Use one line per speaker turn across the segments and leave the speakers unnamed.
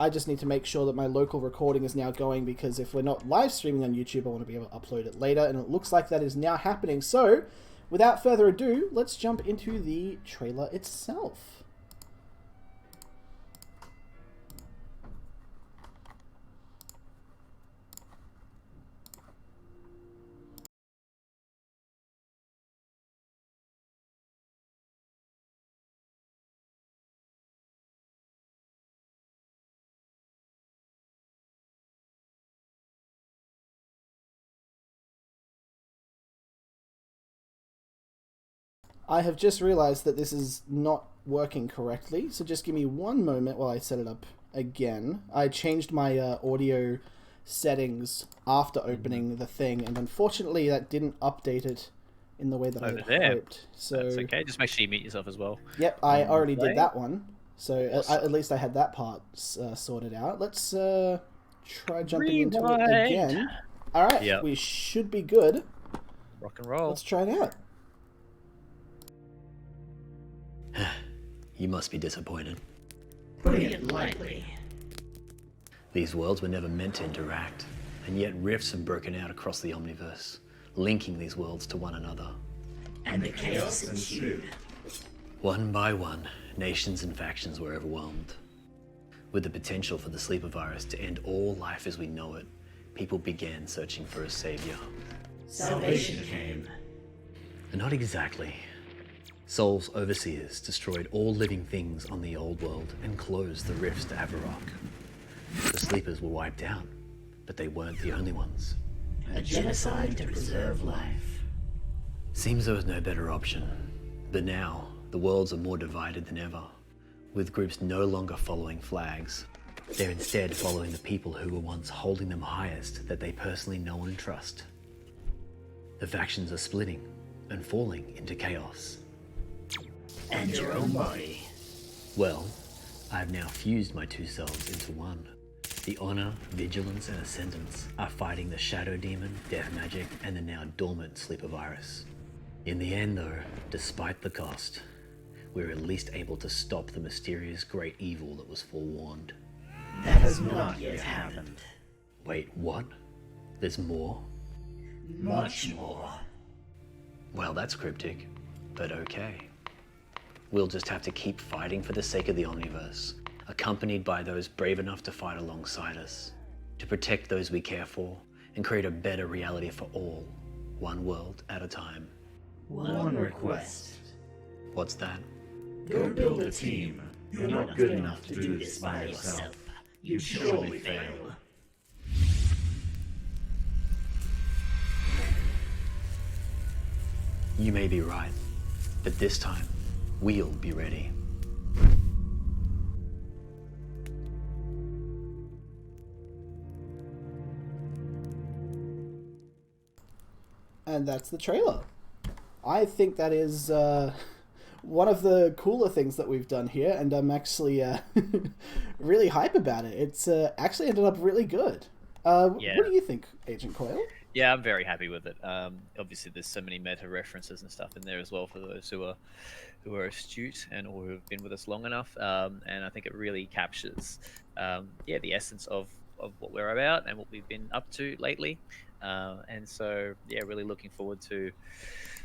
I just need to make sure that my local recording is now going, because if we're not live streaming on YouTube, I want to be able to upload it later, and it looks like that is now happening. So, without further ado, let's jump into the trailer itself. I have just realized that this is not working correctly, so just give me one moment while I set it up again. I changed my audio settings after opening the thing, and unfortunately that didn't update it in the way that I had hoped. So
that's okay. Just make sure you mute yourself as well.
Yep, I already did that one. So awesome. At least I had that part sorted out. Let's try jumping into it again. All right, we should be good.
Rock and roll.
Let's try it out.
You must be disappointed.
Putting it lightly.
These worlds were never meant to interact, and yet rifts have broken out across the Omniverse, linking these worlds to one another.
And the chaos ensued.
One by one, nations and factions were overwhelmed. With the potential for the sleeper virus to end all life as we know it, people began searching for a savior.
Salvation came.
Not exactly. Sol's overseers destroyed all living things on the old world and closed the rifts to Avarok. The sleepers were wiped out, but they weren't the only ones.
A genocide to preserve life.
Seems there was no better option. But now, the worlds are more divided than ever, with groups no longer following flags. They're instead following the people who were once holding them highest that they personally know and trust. The factions are splitting and falling into chaos.
And your own body.
Well, I've now fused my two selves into one. The Honor, Vigilance, and Ascendance are fighting the Shadow Demon, Death Magic, and the now dormant Sleeper Virus. In the end though, despite the cost, we're at least able to stop the mysterious great evil that was forewarned.
That has not yet happened.
Wait, what? There's more?
Much more.
Well, that's cryptic, but okay. We'll just have to keep fighting for the sake of the Omniverse, accompanied by those brave enough to fight alongside us, to protect those we care for, and create a better reality for all, one world at a time.
One request.
What's that?
Go build a team. You're not good enough to do this by yourself. You'd surely fail.
You may be right, but this time, we'll be ready.
And that's the trailer. I think that is one of the cooler things that we've done here, and I'm actually really hype about it. It's actually ended up really good. What do you think, Agent Coyle?
Yeah, I'm very happy with it. Obviously, there's so many meta references and stuff in there as well for those who are astute and or who have been with us long enough. And I think it really captures, the essence of what we're about and what we've been up to lately. And so, really looking forward to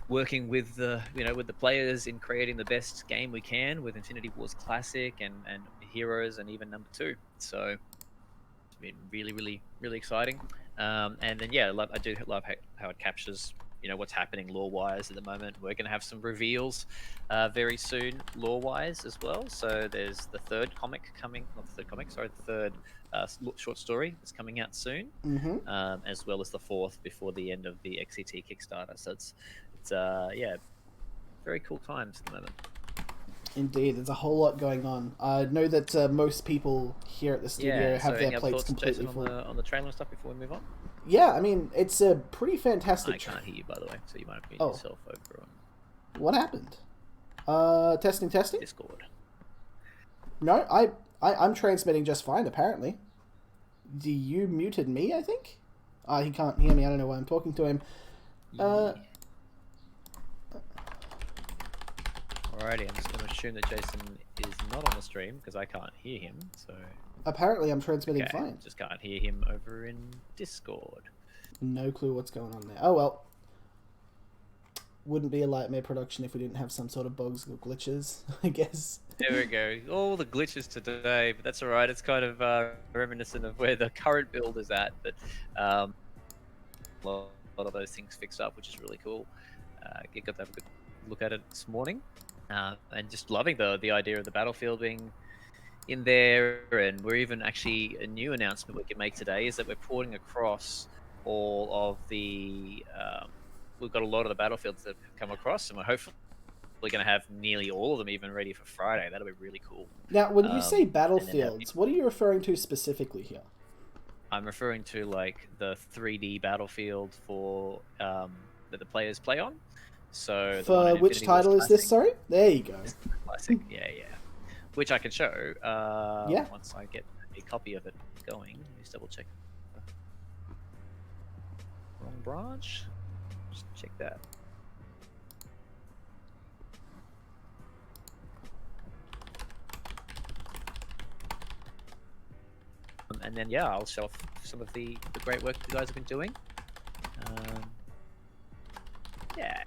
working with the with the players in creating the best game we can with Infinity Wars Classic and Heroes and even number 2. So it's been really exciting. And then I do love how it captures what's happening lore-wise at the moment. We're going to have some reveals very soon lore-wise as well. So there's the third comic coming, not the third comic, sorry, the third short story that's coming out soon, as well as the fourth before the end of the XCT Kickstarter. So it's very cool times at the moment.
Indeed, there's a whole lot going on. I know that most people here at the studio have their plates completely full.
On the trailer and stuff before we move on?
Yeah, I mean, it's a pretty fantastic...
I can't hear you, by the way, so you might have muted yourself over on...
What happened? Testing?
Discord.
No, I'm transmitting just fine, apparently. You muted me, I think? He can't hear me, I don't know why I'm talking to him.
Alrighty, I'm just going to assume that Jason is not on the stream because I can't hear him. So
Apparently, I'm transmitting
Okay,
fine.
just can't hear him over in Discord.
No clue what's going on there. Oh well. Wouldn't be a Lightmare production if we didn't have some sort of bugs or glitches, I guess.
There we go. All the glitches today, but that's all right. It's kind of reminiscent of where the current build is at. But a lot of those things fixed up, which is really cool. Got to have a good look at it this morning, and just loving the idea of the battlefield being in there. And we're even actually a new announcement we can make today is that we're porting across all of the. We've got a lot of the battlefields that have come across, and we're hopefully going to have nearly all of them even ready for Friday. That'll be really cool.
Now, when you say battlefields, what are you referring to specifically here?
I'm referring to like the 3D battlefield for that the players play on. So
for which title is this? Sorry, there you go.
Classic, yeah. Which I can show.
Yeah.
Once I get a copy of it going. Just double check. Wrong branch. Just check that. And then yeah, I'll show off some of the great work you guys have been doing. Yeah.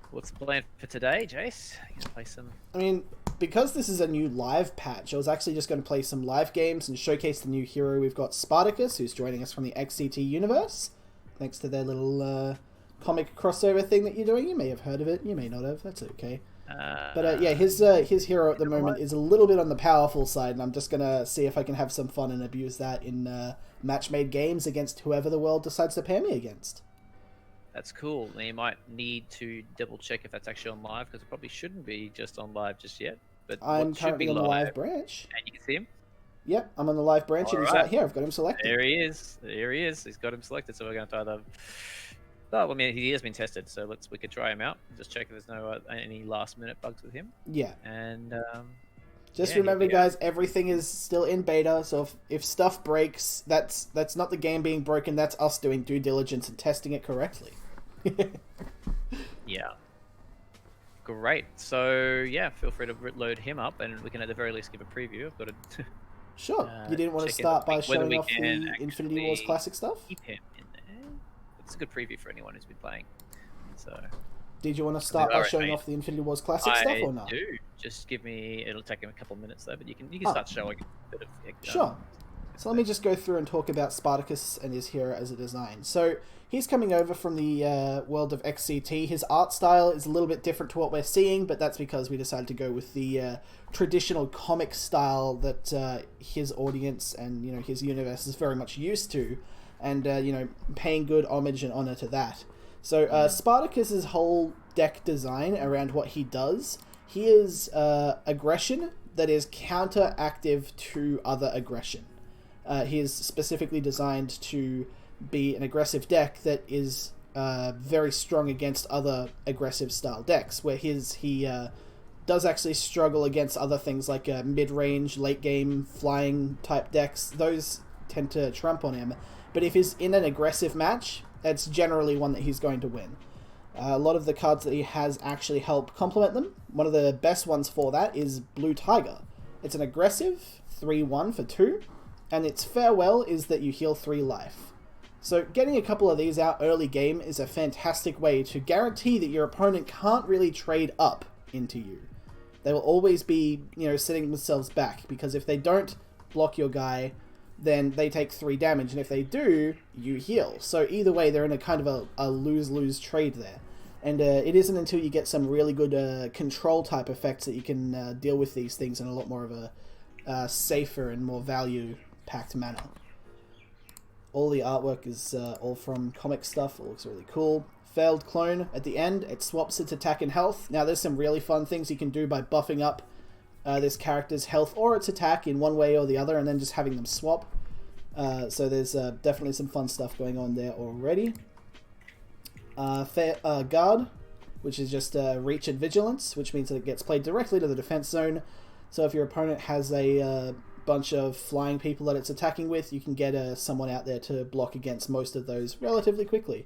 What's the plan for today, Jace? You gonna play some?
I mean, because this is a new live patch, I was actually just going to play some live games and showcase the new hero. We've got Spartacus, who's joining us from the XCT universe, thanks to their little comic crossover thing that you're doing. You may have heard of it, you may not have. That's okay. But yeah, his hero at the moment is a little bit on the powerful side, and I'm just gonna see if I can have some fun and abuse that in match-made games against whoever the world decides to pair me against.
That's cool. Now you might need to double check if that's actually on live, because it probably shouldn't be just on live just yet. But
I'm
should be
currently on the live branch.
And you can see him.
Yep, I'm on the live branch, and he's right here. I've got him selected.
There he is. There he is. He's got him selected. So we're going to either. Oh, I mean, he has been tested, so we could try him out. Just check if there's no any last-minute bugs with him.
Yeah.
And
just remember, guys, everything is still in beta. So if stuff breaks, that's not the game being broken. That's us doing due diligence and testing it correctly.
Yeah. Great. So yeah, feel free to load him up, and we can at the very least give a preview. I've got to.
Sure. You didn't want to start by showing off the Infinity Wars classic stuff?
Keep him in there. It's a good preview for anyone who's been playing. So.
Did you want to start by showing off the Infinity Wars classic stuff or not?
I do. Just give me. It'll take him a couple of minutes though, but you can start showing a bit of.
Sure. So let me just go through and talk about Spartacus and his hero as a design. So he's coming over from the world of XCT. His art style is a little bit different to what we're seeing, but that's because we decided to go with the traditional comic style that his audience and his universe is very much used to, and paying good homage and honor to that. So Spartacus's whole deck design around what he does, he is aggression that is counteractive to other aggression. He is specifically designed to be an aggressive deck that is very strong against other aggressive style decks, where he does actually struggle against other things like mid-range, late-game, flying type decks. Those tend to trump on him. But if he's in an aggressive match, it's generally one that he's going to win. A lot of the cards that he has actually help complement them. One of the best ones for that is Blue Tiger. It's an aggressive 3/1 for 2. And its farewell is that you heal 3 life. So getting a couple of these out early game is a fantastic way to guarantee that your opponent can't really trade up into you. They will always be, setting themselves back, because if they don't block your guy, then they take 3 damage, and if they do, you heal. So either way, they're in a kind of a lose-lose trade there. And it isn't until you get some really good control type effects that you can deal with these things in a lot more of a safer and more value-packed manner. All the artwork is all from comic stuff. It looks really cool. Failed clone at the end. It swaps its attack and health. Now there's some really fun things you can do by buffing up this character's health or its attack in one way or the other, and then just having them swap. So there's definitely some fun stuff going on there already. Guard, which is just reach and vigilance, which means that it gets played directly to the defense zone. So if your opponent has a bunch of flying people that it's attacking with, you can get someone out there to block against most of those relatively quickly.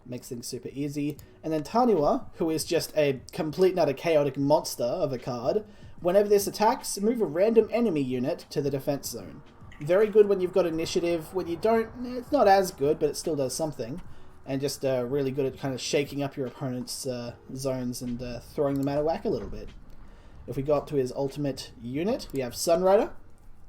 Makes things super easy. And then Taniwa, who is just a complete and utter chaotic monster of a card, Whenever this attacks, move a random enemy unit to the defense zone. Very good when you've got initiative. When you don't, it's not as good, but it still does something. And just really good at kind of shaking up your opponent's zones and throwing them out of whack a little bit. If we go up to his ultimate unit, we have Sunrider,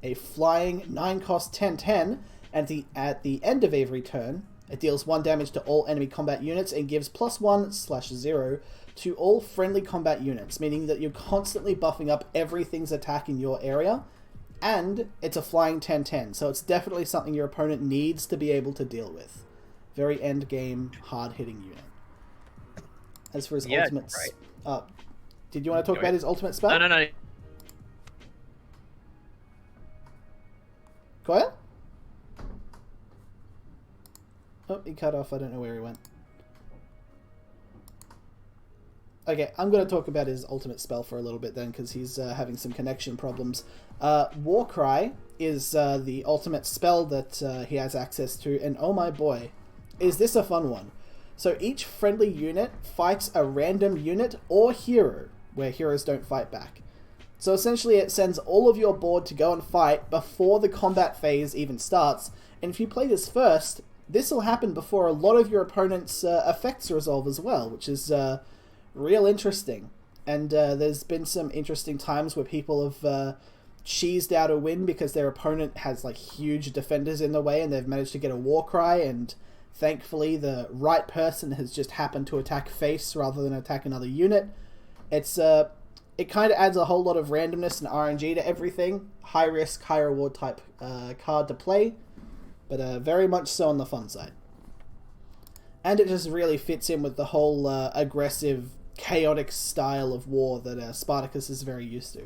a flying 9-cost 10/10, and at the end of every turn, it deals 1 damage to all enemy combat units and gives +1/0 to all friendly combat units, meaning that you're constantly buffing up everything's attack in your area, and it's a flying 10/10, so it's definitely something your opponent needs to be able to deal with. Very end game, hard-hitting unit. As for his ultimates... did you want to talk about his ultimate spell?
No.
Go ahead. Oh, he cut off. I don't know where he went. Okay, I'm going to talk about his ultimate spell for a little bit then, because he's having some connection problems. Warcry is the ultimate spell that he has access to, and oh my boy, is this a fun one. So each friendly unit fights a random unit or hero, where heroes don't fight back. So essentially it sends all of your board to go and fight before the combat phase even starts, and if you play this first, this will happen before a lot of your opponent's effects resolve as well, which is real interesting. And there's been some interesting times where people have cheesed out a win because their opponent has like huge defenders in the way and they've managed to get a Warcry, and thankfully the right person has just happened to attack face rather than attack another unit. It's it kind of adds a whole lot of randomness and RNG to everything. High risk, high reward type card to play, but very much so on the fun side. And it just really fits in with the whole aggressive, chaotic style of war that Spartacus is very used to.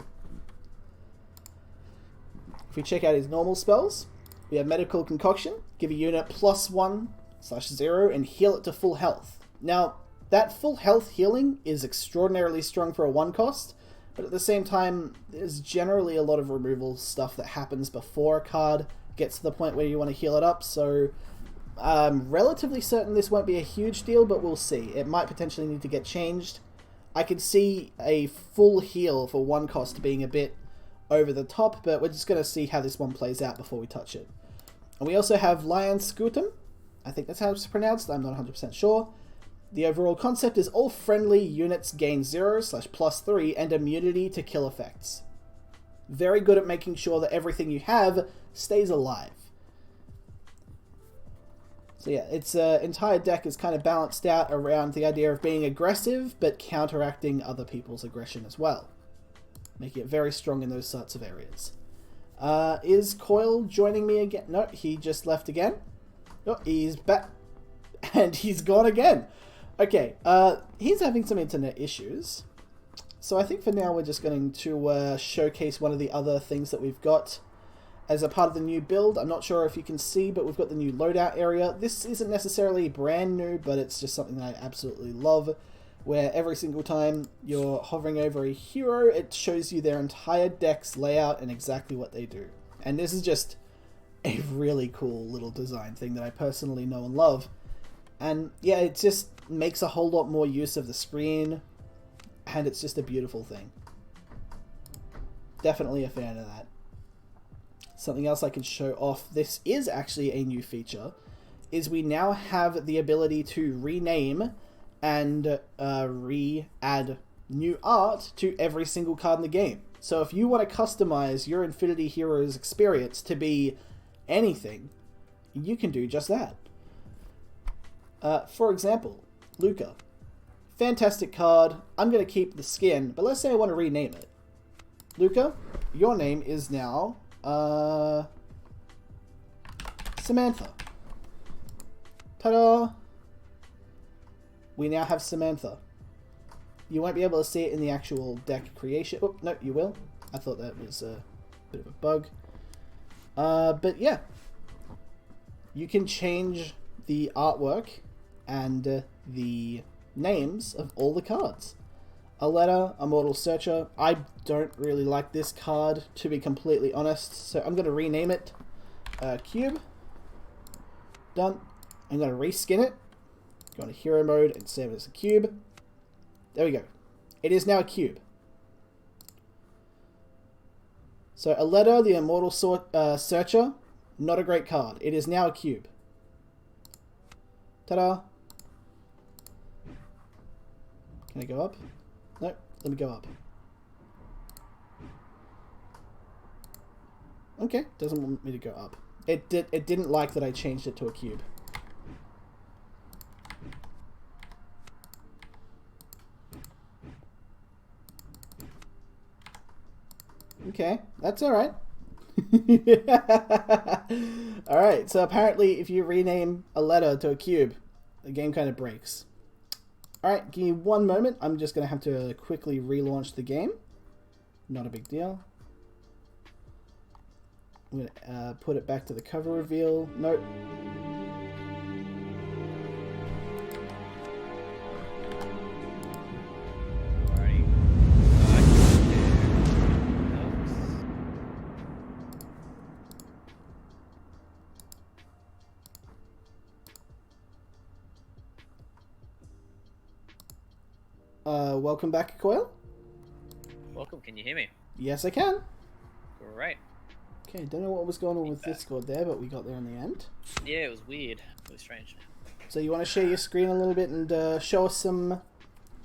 If we check out his normal spells, we have Medical Concoction, give a unit +1/0 and heal it to full health. Now, that full health healing is extraordinarily strong for a 1-cost, but at the same time, there's generally a lot of removal stuff that happens before a card gets to the point where you want to heal it up, so I'm relatively certain this won't be a huge deal, but we'll see. It might potentially need to get changed. I could see a full heal for 1-cost being a bit over the top, but we're just going to see how this one plays out before we touch it. And we also have Lion Scutum. I think that's how it's pronounced, I'm not 100% sure. The overall concept is all friendly units gain 0/+3 and immunity to kill effects. Very good at making sure that everything you have stays alive. So yeah, its entire deck is kind of balanced out around the idea of being aggressive, but counteracting other people's aggression as well. Making it very strong in those sorts of areas. Is Coil joining me again? No, he just left again. Oh, he's back. And he's gone again. Okay, he's having some internet issues. So I think for now we're just going to showcase one of the other things that we've got as a part of the new build. I'm not sure if you can see, but we've got the new Loadout Area. This isn't necessarily brand new, but it's just something that I absolutely love, where every single time you're hovering over a hero, it shows you their entire deck's layout and exactly what they do. And this is just a really cool little design thing that I personally know and love. And yeah, it just makes a whole lot more use of the screen, and it's just a beautiful thing. Definitely a fan of that. Something else I can show off, this is actually a new feature, is we now have the ability to rename and re-add new art to every single card in the game. So if you want to customize your Infinity Heroes experience to be anything, you can do just that. For example, Luca. Fantastic card. I'm going to keep the skin, but let's say I want to rename it. Luca, your name is now Samantha. Ta-da! We now have Samantha. You won't be able to see it in the actual deck creation. Oh, no, you will. I thought that was a bit of a bug. But yeah. You can change the artwork and the names of all the cards. Aletta, Immortal Searcher. I don't really like this card, to be completely honest, so I'm going to rename it Cube. Done. I'm going to reskin it. Go into hero mode and save it as a cube. There we go. It is now a cube. So a letter, the Immortal Searcher, not a great card. It is now a cube. Ta-da! Can I go up? No, let me go up. Okay, doesn't want me to go up. It didn't like that I changed it to a cube. Okay, that's alright. Alright, so apparently if you rename a letter to a cube, the game kind of breaks. Alright, give me one moment. I'm just going to have to quickly relaunch the game. Not a big deal. I'm going to put it back to the cover reveal. Nope.
Alrighty.
Welcome back, Coil.
Welcome. Can you hear me?
Yes, I can.
Great.
Okay, don't know what was going on with Discord there, but we got there in the end.
Yeah, it was weird. It was strange.
So you want to share your screen a little bit and show us some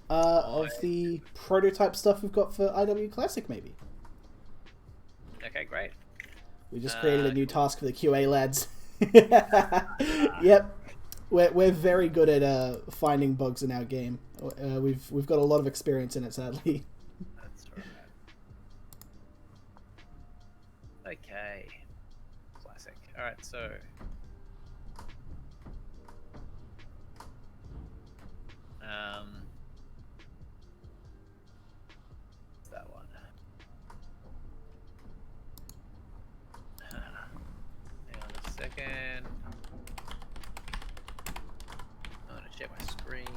of the prototype stuff we've got for IW Classic, maybe?
Okay, great.
We just created a new task for the QA lads. Yep. We're very good at finding bugs in our game. We've got a lot of experience in it, sadly.
That's right. Okay. Classic. Alright, so... that one. Hang on a second. I'm gonna share my screen.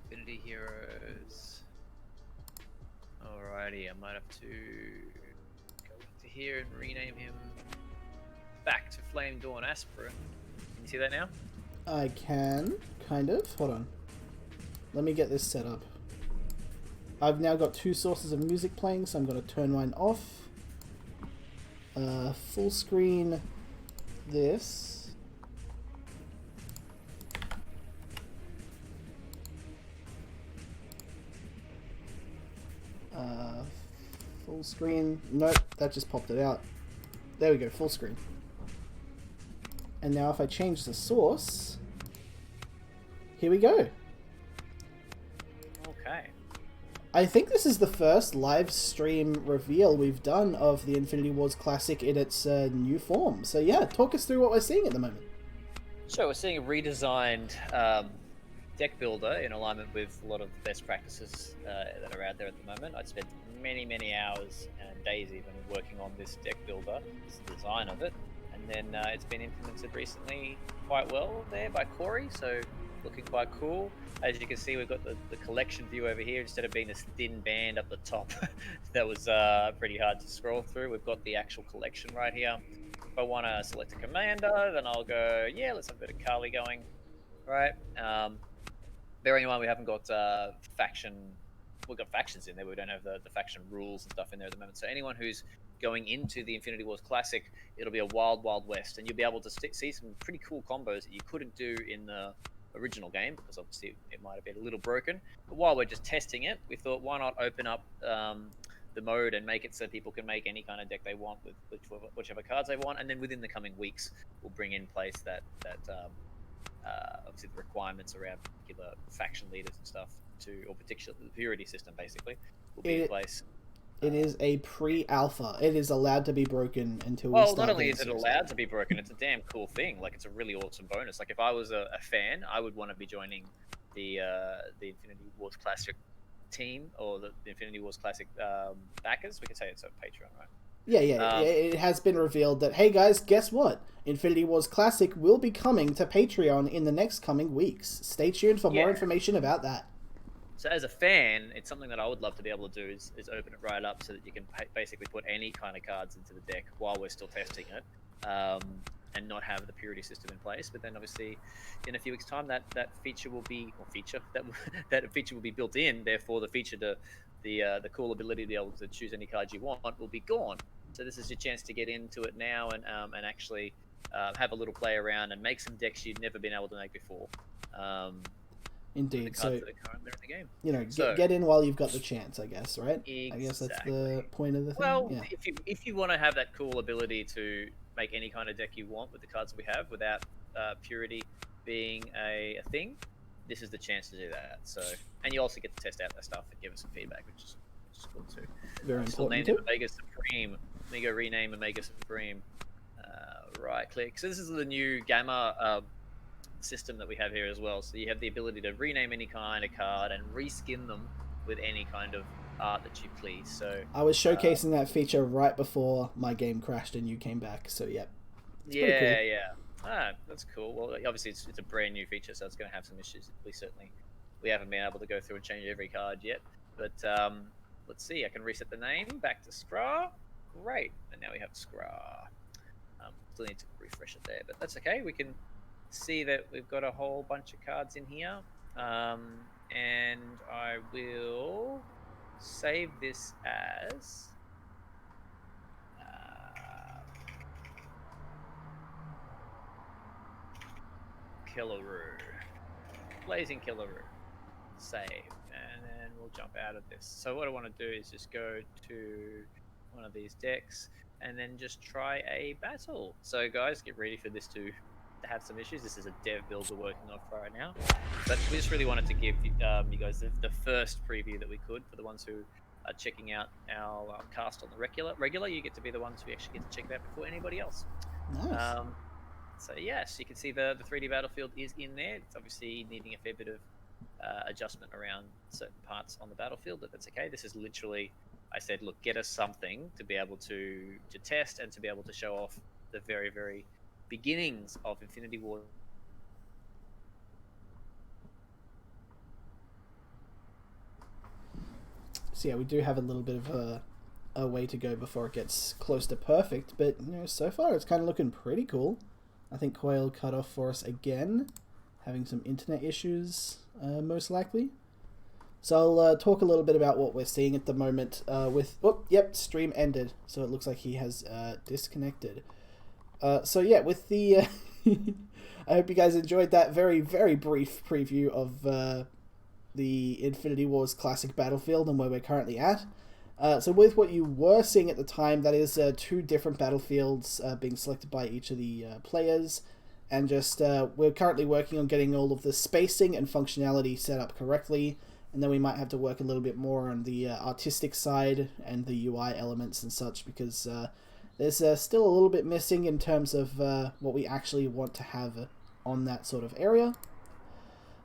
Infinity Heroes. Alrighty, I might have to go into here and rename him back to Flame Dawn Aspirin. Can you see that now?
I can, kind of. Hold on. Let me get this set up. I've now got two sources of music playing, so I'm going to turn mine off. Full screen this. Full screen. Nope, that just popped it out. There we go, full screen. And now if I change the source, here we go.
Okay.
I think this is the first live stream reveal we've done of the Infinity Wars Classic in its new form. So yeah, talk us through what we're seeing at the moment.
So we're seeing a redesigned deck builder in alignment with a lot of best practices that are out there at the moment. I'd spent many hours and days even working on this deck builder, this design of it, and then it's been implemented recently quite well there by Corey, so looking quite cool. As you can see, we've got the collection view over here instead of being this thin band up the top that was pretty hard to scroll through. We've got the actual collection right here. If I want to select a commander, then I'll go, yeah, let's have a bit of Carly going, right? Bearing in mind we haven't got faction. We've got factions in there, but we don't have the faction rules and stuff in there at the moment. So anyone who's going into the Infinity Wars Classic, it'll be a wild west, and you'll be able to see some pretty cool combos that you couldn't do in the original game, because obviously it might have been a little broken. But while we're just testing it, we thought, why not open up the mode and make it so people can make any kind of deck they want with whichever cards they want, and then within the coming weeks we'll bring in place that obviously the requirements around particular faction leaders and stuff or particular the purity system basically will be in place.
It is a pre-alpha. It is allowed to be broken until we start.
Well, not only is it allowed to be broken, it's a damn cool thing. Like, it's a really awesome bonus. Like, if I was a fan, I would want to be joining the Infinity Wars Classic team, or the Infinity Wars Classic backers. We can say it's a Patreon, right?
Yeah. It has been revealed that, hey guys, guess what? Infinity Wars Classic will be coming to Patreon in the next coming weeks. Stay tuned for more information about that.
So as a fan, it's something that I would love to be able to do is open it right up so that you can basically put any kind of cards into the deck while we're still testing it. and not have the purity system in place. But then obviously, in a few weeks' time, that feature will be that feature will be built in. Therefore, the feature to the cool ability to be able to choose any card you want will be gone. So this is your chance to get into it now and actually have a little play around and make some decks you've never been able to make before.
Indeed.
The cards
So,
that are currently in the game.
you know,
So-
get in while you've got the chance, I guess, right? I guess that's the
Exactly.
point of the thing.
Well,
Yeah.
if you want to have that cool ability to make any kind of deck you want with the cards that we have, without purity being a thing, this is the chance to do that. So, and you also get to test out that stuff and give us some feedback, which is cool too.
Very
Still
important
named
too.
Omega Supreme. Let me go rename Omega Supreme. Right click. So this is the new Gamma system that we have here as well. So you have the ability to rename any kind of card and reskin them with any kind of art that you please. So
I was showcasing that feature right before my game crashed and you came back, so yep. It's pretty cool.
yeah. That's cool. Well, obviously it's a brand new feature, so it's going to have some issues. We haven't been able to go through and change every card yet. But let's see. I can reset the name back to Scra. Great. And now we have Scra. Still need to refresh it there, but that's okay. We can see that we've got a whole bunch of cards in here. And I will save this as Killaroo. Blazing Killaroo. Save. And then we'll jump out of this. So what I want to do is just go to one of these decks and then just try a battle. So guys, get ready for this to have some issues. This is a dev build we're working on right now. But we just really wanted to give you guys the first preview that we could for the ones who are checking out our cast on the regular. You get to be the ones who actually get to check it out before anybody else.
Nice.
So yes, you can see the 3D battlefield is in there. It's obviously needing a fair bit of adjustment around certain parts on the battlefield, but that's okay. This is literally, I said, look, get us something to be able to test and to be able to show off the very, very beginnings of Infinity War.
So yeah, we do have a little bit of a way to go before it gets close to perfect, but you know, so far it's kind of looking pretty cool. I think Coil cut off for us again, having some internet issues, most likely. So I'll talk a little bit about what we're seeing at the moment with... Oh, yep, stream ended. So it looks like he has disconnected. So yeah, with the... I hope you guys enjoyed that very, very brief preview of the Infinity Wars Classic Battlefield and where we're currently at. So with what you were seeing at the time, that is 2 different battlefields being selected by each of the players. And just we're currently working on getting all of the spacing and functionality set up correctly. And then we might have to work a little bit more on the artistic side and the UI elements and such, because there's still a little bit missing in terms of what we actually want to have on that sort of area.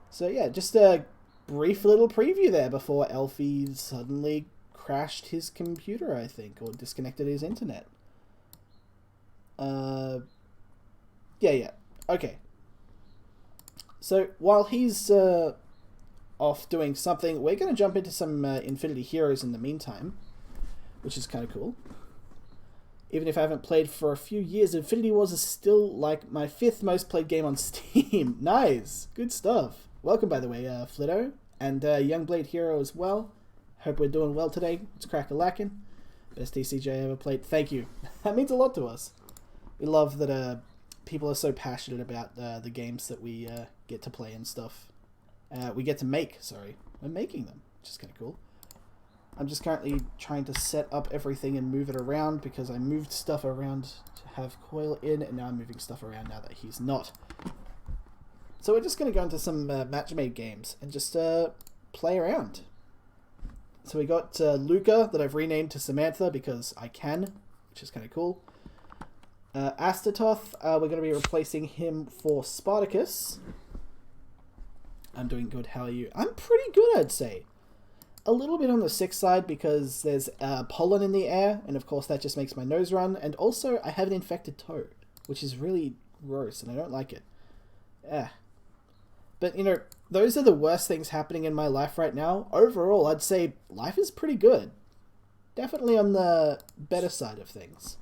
So yeah, just a brief little preview there before Elfie suddenly crashed his computer, I think, or disconnected his internet. Yeah. Okay. So while he's off doing something, we're going to jump into some Infinity Heroes in the meantime, which is kind of cool. Even if I haven't played for a few years, Infinity Wars is still like my 5th most played game on Steam. Nice. Good stuff. Welcome, by the way, Flitto, and Youngblade Hero as well. Hope we're doing well today. It's crack-a-lackin'. Best TCG I ever played. Thank you. That means a lot to us. We love that people are so passionate about the games that we get to play and stuff. We get to make, sorry. We're making them, which is kind of cool. I'm just currently trying to set up everything and move it around because I moved stuff around to have Coil in, and now I'm moving stuff around now that he's not. So we're just going to go into some match-made games and just play around. So we got Luca that I've renamed to Samantha because I can, which is kind of cool. Astatoth, we're going to be replacing him for Spartacus. I'm doing good, how are you? I'm pretty good, I'd say. A little bit on the sick side because there's pollen in the air, and of course that just makes my nose run, and also I have an infected toe, which is really gross, and I don't like it. But, you know, those are the worst things happening in my life right now. Overall, I'd say life is pretty good. Definitely on the better side of things.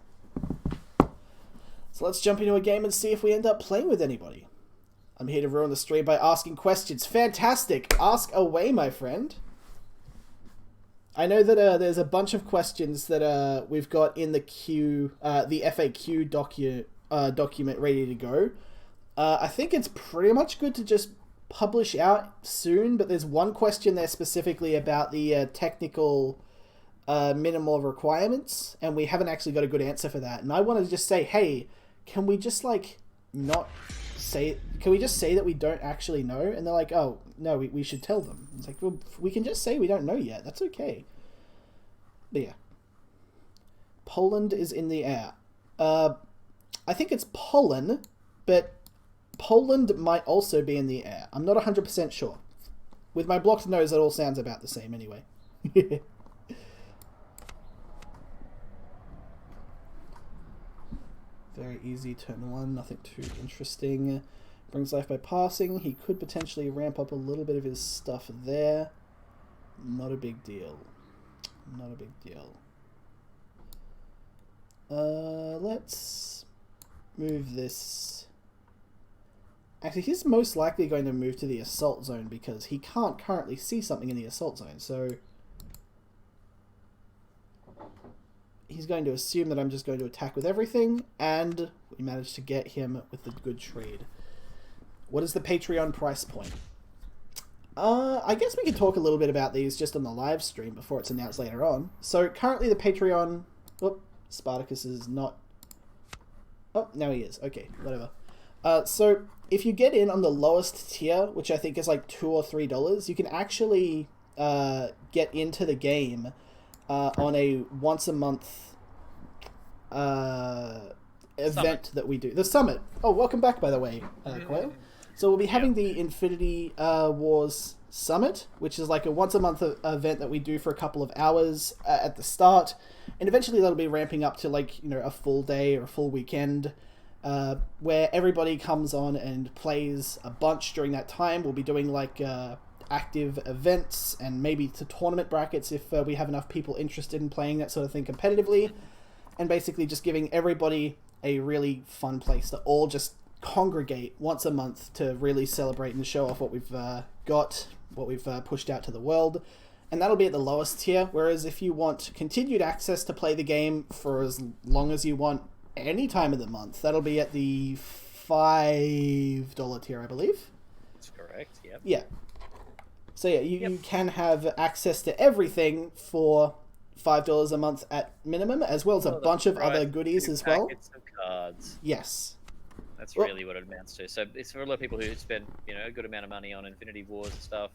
So let's jump into a game and see if we end up playing with anybody. I'm here to ruin the stream by asking questions. Fantastic! Ask away, my friend. I know that there's a bunch of questions that we've got in the queue, the FAQ document ready to go. I think it's pretty much good to just publish out soon, but there's one question there specifically about the technical minimal requirements, and we haven't actually got a good answer for that. And I want to just say, hey, can we just like not say? Can we just say that we don't actually know? And they're like, oh no, we should tell them. It's like, well, we can just say we don't know yet. That's okay. But yeah, Poland is in the air. I think it's Pollen, but Poland might also be in the air. I'm not 100% sure. With my blocked nose, it all sounds about the same anyway. Very easy, turn 1, nothing too interesting. Brings life by passing. He could potentially ramp up a little bit of his stuff there. Not a big deal. Not a big deal. Let's move this. Actually, he's most likely going to move to the assault zone because he can't currently see something in the assault zone, so he's going to assume that I'm just going to attack with everything, and we managed to get him with a good trade. What is the Patreon price point? I guess we could talk a little bit about these just on the live stream before it's announced later on. So currently the Patreon... Oh, Spartacus is not... Oh, now he is. Okay, whatever. So if you get in on the lowest tier, which I think is like $2 or $3, you can actually get into the game on a once a month event that we do. The Summit. Oh, welcome back, by the way, Quail. So we'll be having the Infinity Wars Summit, which is like a once a month event that we do for a couple of hours at the start, and eventually that'll be ramping up to like, you know, a full day or a full weekend, where everybody comes on and plays a bunch during that time. We'll be doing like active events and maybe to tournament brackets if we have enough people interested in playing that sort of thing competitively, and basically just giving everybody a really fun place to all just congregate once a month to really celebrate and show off what we've got, what we've pushed out to the world. And that'll be at the lowest tier, whereas if you want continued access to play the game for as long as you want any time of the month, that'll be at the $5 tier, I believe.
That's correct, yep.
Yeah. So yeah, you can have access to everything for $5 a month at minimum, as well as a bunch of other goodies as well.
Packets of cards.
Yes.
That's really what it amounts to. So it's for a lot of people who spend, you know, a good amount of money on Infinity Wars and stuff.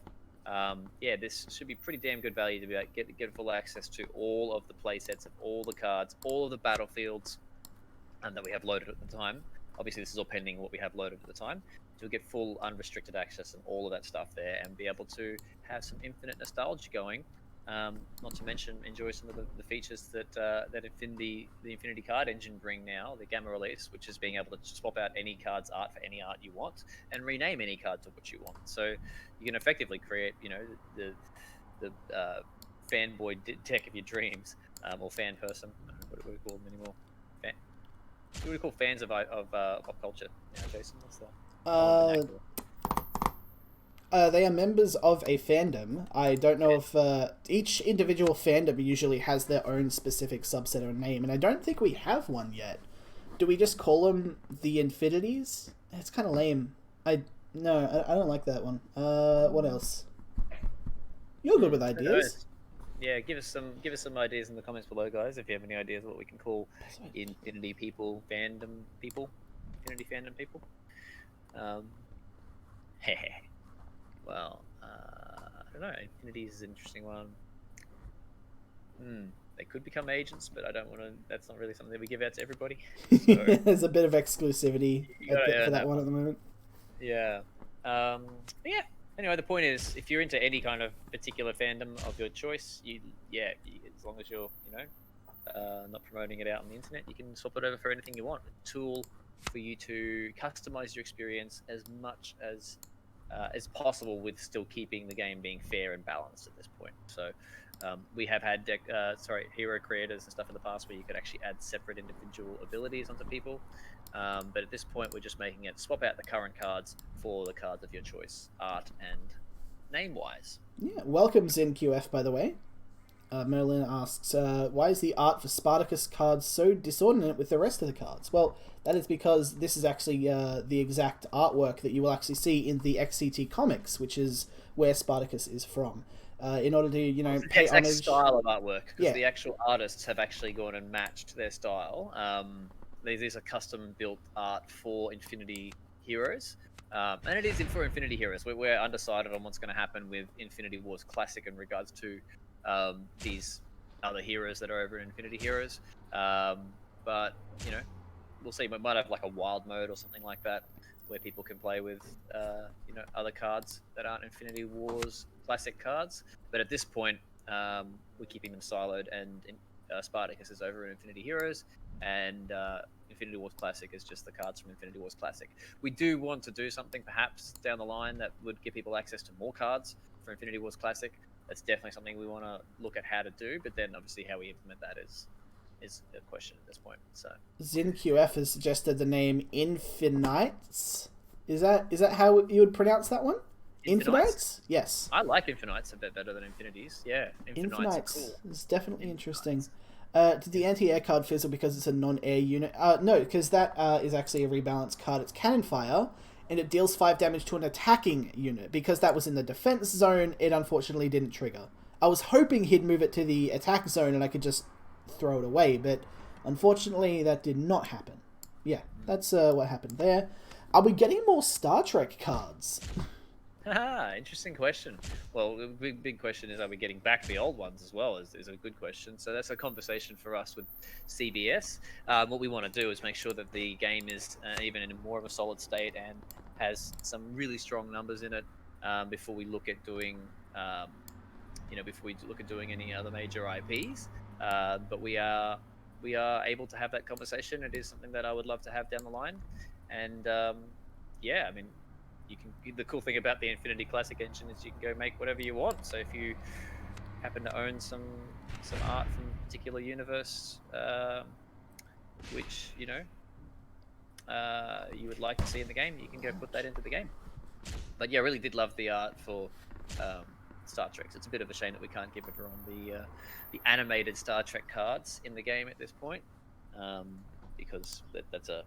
Yeah, this should be pretty damn good value to be like, get full access to all of the play sets of all the cards, all of the battlefields, and that we have loaded at the time. Obviously, this is all pending what we have loaded at the time. So we'll get full unrestricted access and all of that stuff there, and be able to have some infinite nostalgia going. Not to mention enjoy some of the features that that the Infinity Card Engine bring now, the Gamma release, which is being able to swap out any card's art for any art you want, and rename any card to what you want. So you can effectively create, you know, the fanboy deck of your dreams, or fan person. I don't know what do we call them anymore? What do we call fans of pop culture now, Jason? What's that?
They are members of a fandom. I don't know if each individual fandom usually has their own specific subset or name, and I don't think we have one yet. Do we just call them the Infinities? It's kind of lame. I don't like that one. What else? You're good with ideas.
Yeah, give us some ideas in the comments below, guys. If you have any ideas what we can call Infinity people, Infinity fandom people. Well, I don't know. Infinity is an interesting one. They could become agents, but I don't want to. That's not really something that we give out to everybody. So,
there's a bit of exclusivity for that one at the moment.
Yeah. Yeah. Anyway, the point is, if you're into any kind of particular fandom of your choice, as long as you're, you know, not promoting it out on the internet, you can swap it over for anything you want. A tool for you to customize your experience as much as possible, with still keeping the game being fair and balanced at this point. So We have had hero creators and stuff in the past where you could actually add separate individual abilities onto people. But at this point, we're just making it swap out the current cards for the cards of your choice, art and name-wise.
Yeah, welcome ZinQF, by the way. Merlin asks, why is the art for Spartacus cards so disordinate with the rest of the cards? Well, that is because this is actually the exact artwork that you will actually see in the XCT comics, which is where Spartacus is from. In order to, pay
exact
homage...
style of artwork, because
Yeah.
the actual artists have actually gone and matched their style. These are custom-built art for Infinity Heroes. And it is for Infinity Heroes. We're undecided on what's going to happen with Infinity Wars Classic in regards to these other heroes that are over in Infinity Heroes. But, we'll see. We might have like a wild mode or something like that where people can play with, other cards that aren't Infinity Wars Classic cards. But at this point, we're keeping them siloed, and Spartacus is over in Infinity Heroes, and Infinity Wars Classic is just the cards from Infinity Wars Classic. We do want to do something perhaps down the line that would give people access to more cards for Infinity Wars Classic. That's definitely something we want to look at how to do, but then obviously how we implement that is a question at this point. So
ZinQF has suggested the name Infinites. Is that how you would pronounce that one? Infinites? Yes.
I like Infinites a bit better than Infinities. Yeah, Infinites are cool.
Is definitely interesting. Did the anti-air card fizzle because it's a non-air unit? No, because that is actually a rebalanced card. It's cannon fire, and it deals 5 damage to an attacking unit. Because that was in the defense zone, it unfortunately didn't trigger. I was hoping he'd move it to the attack zone and I could just throw it away, but unfortunately that did not happen. Yeah, that's what happened there. Are we getting more Star Trek cards?
Interesting question. Well, the big question is, are we getting back the old ones as well? Is a good question. So that's a conversation for us with CBS. What we want to do is make sure that the game is even in more of a solid state and has some really strong numbers in it before we look at doing, any other major IPs. But we are able to have that conversation. It is something that I would love to have down the line, and the cool thing about the Infinity Classic engine is you can go make whatever you want. So if you happen to own some art from a particular universe, which you would like to see in the game, you can go put that into the game. But yeah, I really did love the art for Star Trek. It's a bit of a shame that we can't give everyone the animated Star Trek cards in the game at this point, because that's a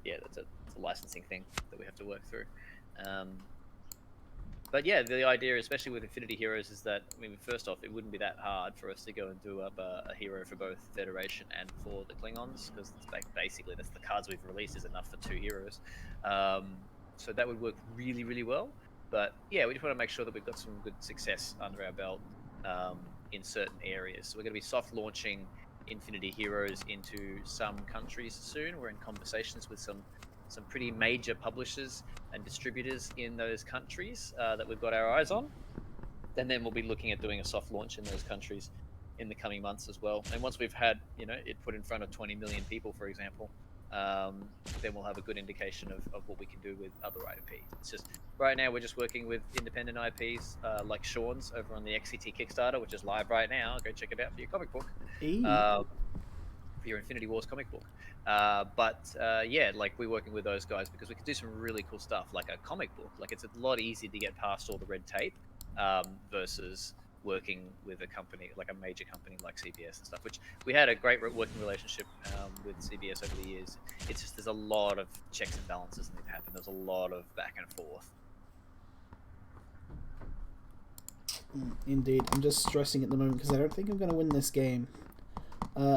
licensing thing that we have to work through. But yeah, the idea, especially with Infinity Heroes, is that, first off, it wouldn't be that hard for us to go and do up a hero for both Federation and for the Klingons, because basically that's the cards we've released is enough for 2 heroes. So that would work really, really well. But yeah, we just want to make sure that we've got some good success under our belt in certain areas. So we're going to be soft launching Infinity Heroes into some countries soon. We're in conversations with some pretty major publishers and distributors in those countries that we've got our eyes on. And then we'll be looking at doing a soft launch in those countries in the coming months as well. And once we've had, it put in front of 20 million people, for example, then we'll have a good indication of what we can do with other IPs. It's just, right now we're just working with independent IPs like Sean's over on the XCT Kickstarter, which is live right now. Go check it out for your comic book. For your Infinity Wars comic book. We're working with those guys because we can do some really cool stuff, like a comic book. Like, it's a lot easier to get past all the red tape versus working with a company, like a major company like CBS and stuff, which we had a great working relationship with CBS over the years. It's just, there's a lot of checks and balances that need to happen. There's a lot of back and forth.
Indeed. I'm just stressing at the moment because I don't think I'm going to win this game.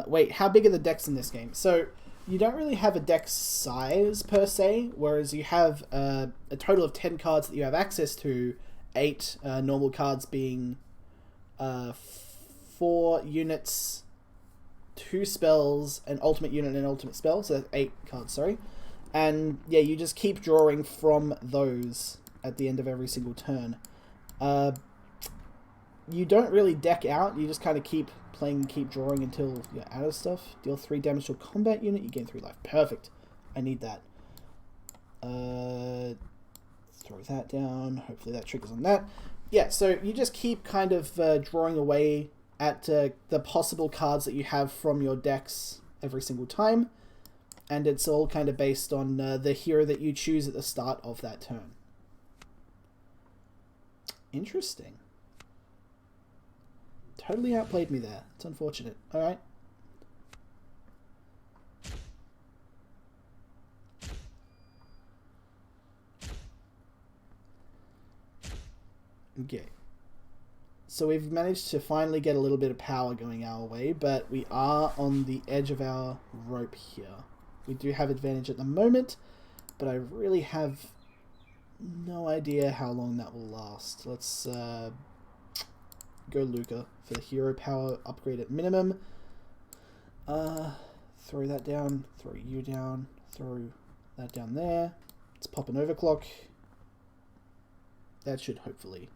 Wait, how big are the decks in this game? So, you don't really have a deck size per se, whereas you have a total of 10 cards that you have access to, 8 normal cards being 4 units, 2 spells, an ultimate unit and an ultimate spell, so that's 8 cards, sorry. And yeah, you just keep drawing from those at the end of every single turn. You don't really deck out, you just kind of keep playing and keep drawing until you're out of stuff. Deal 3 damage to a combat unit, you gain 3 life. Perfect. I need that. Throw that down. Hopefully that triggers on that. Yeah, so you just keep kind of drawing away at the possible cards that you have from your decks every single time, and it's all kind of based on the hero that you choose at the start of that turn. Interesting. Totally outplayed me there. It's unfortunate. Alright. Okay. So we've managed to finally get a little bit of power going our way, but we are on the edge of our rope here. We do have advantage at the moment, but I really have no idea how long that will last. Let's go Luca for the hero power upgrade at minimum. Throw that down, throw you down, throw that down there. Let's pop an overclock. That should hopefully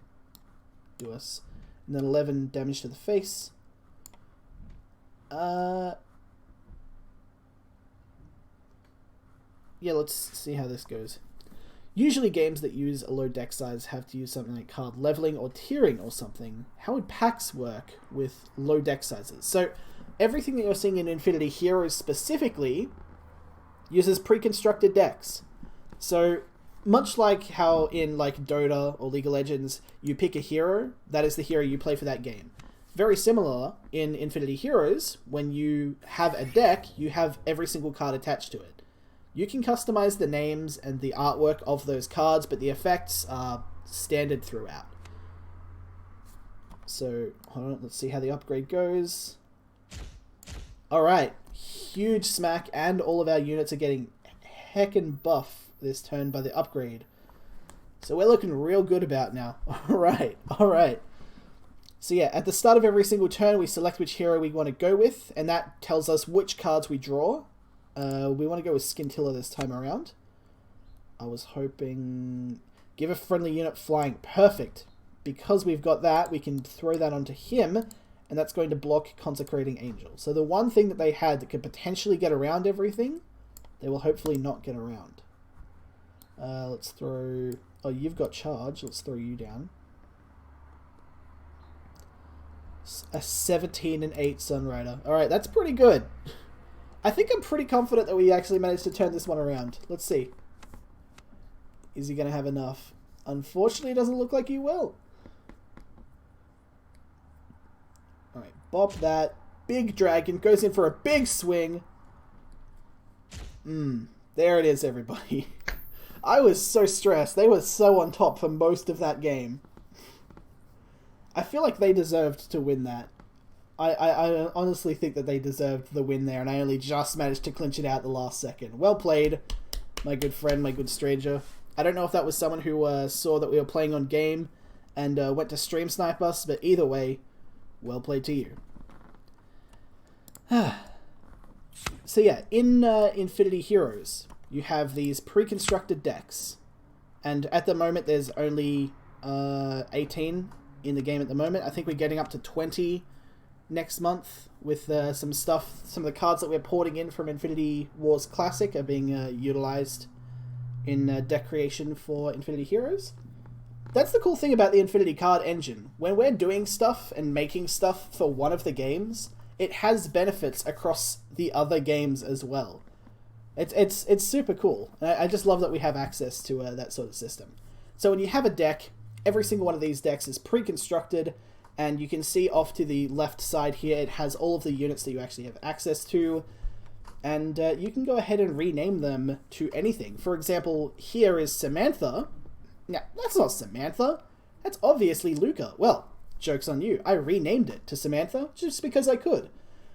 do us. And then 11 damage to the face. Yeah, let's see how this goes. Usually games that use a low deck size have to use something like card leveling or tiering or something. How would packs work with low deck sizes? So everything that you're seeing in Infinity Heroes specifically uses pre-constructed decks. So much like how in like Dota or League of Legends you pick a hero, that is the hero you play for that game. Very similar in Infinity Heroes, when you have a deck, you have every single card attached to it. You can customize the names and the artwork of those cards, but the effects are standard throughout. So, hold on, let's see how the upgrade goes. Alright, huge smack, and all of our units are getting heckin' buff this turn by the upgrade. So we're looking real good about now. Alright, alright. So yeah, at the start of every single turn, we select which hero we want to go with, and that tells us which cards we draw. We want to go with Scintilla this time around. I was hoping... Give a friendly unit flying. Perfect. Because we've got that, we can throw that onto him, and that's going to block Consecrating Angel. So the one thing that they had that could potentially get around everything, they will hopefully not get around. Let's throw... Oh, you've got charge. Let's throw you down. A 17 and 8 Sunrider. Alright, that's pretty good. I think I'm pretty confident that we actually managed to turn this one around. Let's see. Is he going to have enough? Unfortunately, it doesn't look like he will. Alright, bop that. Big dragon goes in for a big swing. There it is, everybody. I was so stressed. They were so on top for most of that game. I feel like they deserved to win that. I honestly think that they deserved the win there, and I only just managed to clinch it out the last second. Well played, my good friend, my good stranger. I don't know if that was someone who saw that we were playing on game and went to stream snipe us, but either way, well played to you. So yeah, in Infinity Heroes, you have these pre-constructed decks, and at the moment there's only 18 in the game at the moment. I think we're getting up to 20 next month with some stuff. Some of the cards that we're porting in from Infinity Wars Classic are being utilized in deck creation for Infinity Heroes. That's the cool thing about the Infinity card engine. When we're doing stuff and making stuff for one of the games, it has benefits across the other games as well. It's super cool. And I just love that we have access to that sort of system. So when you have a deck, every single one of these decks is pre-constructed, and you can see off to the left side here, it has all of the units that you actually have access to, and you can go ahead and rename them to anything. For example, here is Samantha. Now, that's not Samantha. That's obviously Luca. Well, joke's on you. I renamed it to Samantha just because I could.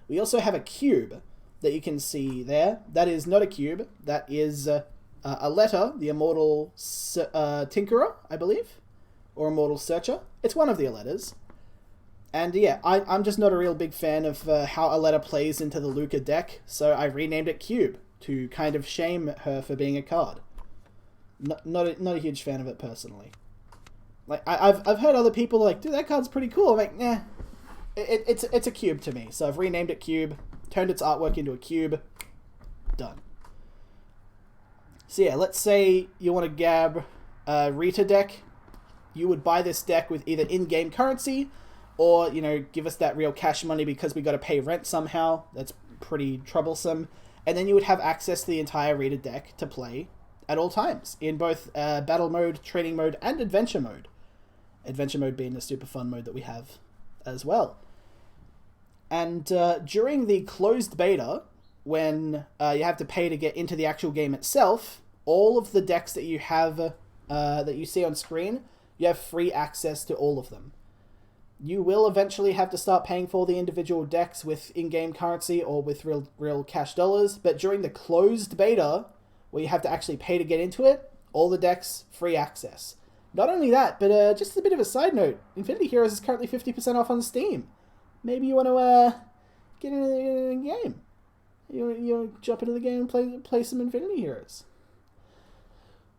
We also have a cube that you can see there. That is not a cube. That is a letter, the Immortal Tinkerer, I believe, or Immortal Searcher. It's one of the letters. And yeah, I'm just not a real big fan of how Aletta plays into the Luca deck, so I renamed it Cube to kind of shame her for being a card. Not a huge fan of it personally. Like I've heard other people like, dude, that card's pretty cool. I'm like, nah, it's a cube to me. So I've renamed it Cube, turned its artwork into a cube, done. So yeah, let's say you want to grab a Rita deck. You would buy this deck with either in-game currency, or, you know, give us that real cash money because we got to pay rent somehow. That's pretty troublesome. And then you would have access to the entire Reader deck to play at all times in both battle mode, training mode, and adventure mode. Adventure mode being the super fun mode that we have as well. And during the closed beta, when you have to pay to get into the actual game itself, all of the decks that you have, that you see on screen, you have free access to all of them. You will eventually have to start paying for the individual decks with in-game currency or with real cash dollars, but during the closed beta, where you have to actually pay to get into it, all the decks, free access. Not only that, but just a bit of a side note, Infinity Heroes is currently 50% off on Steam. Maybe you want to get into the game. You want to jump into the game and play some Infinity Heroes.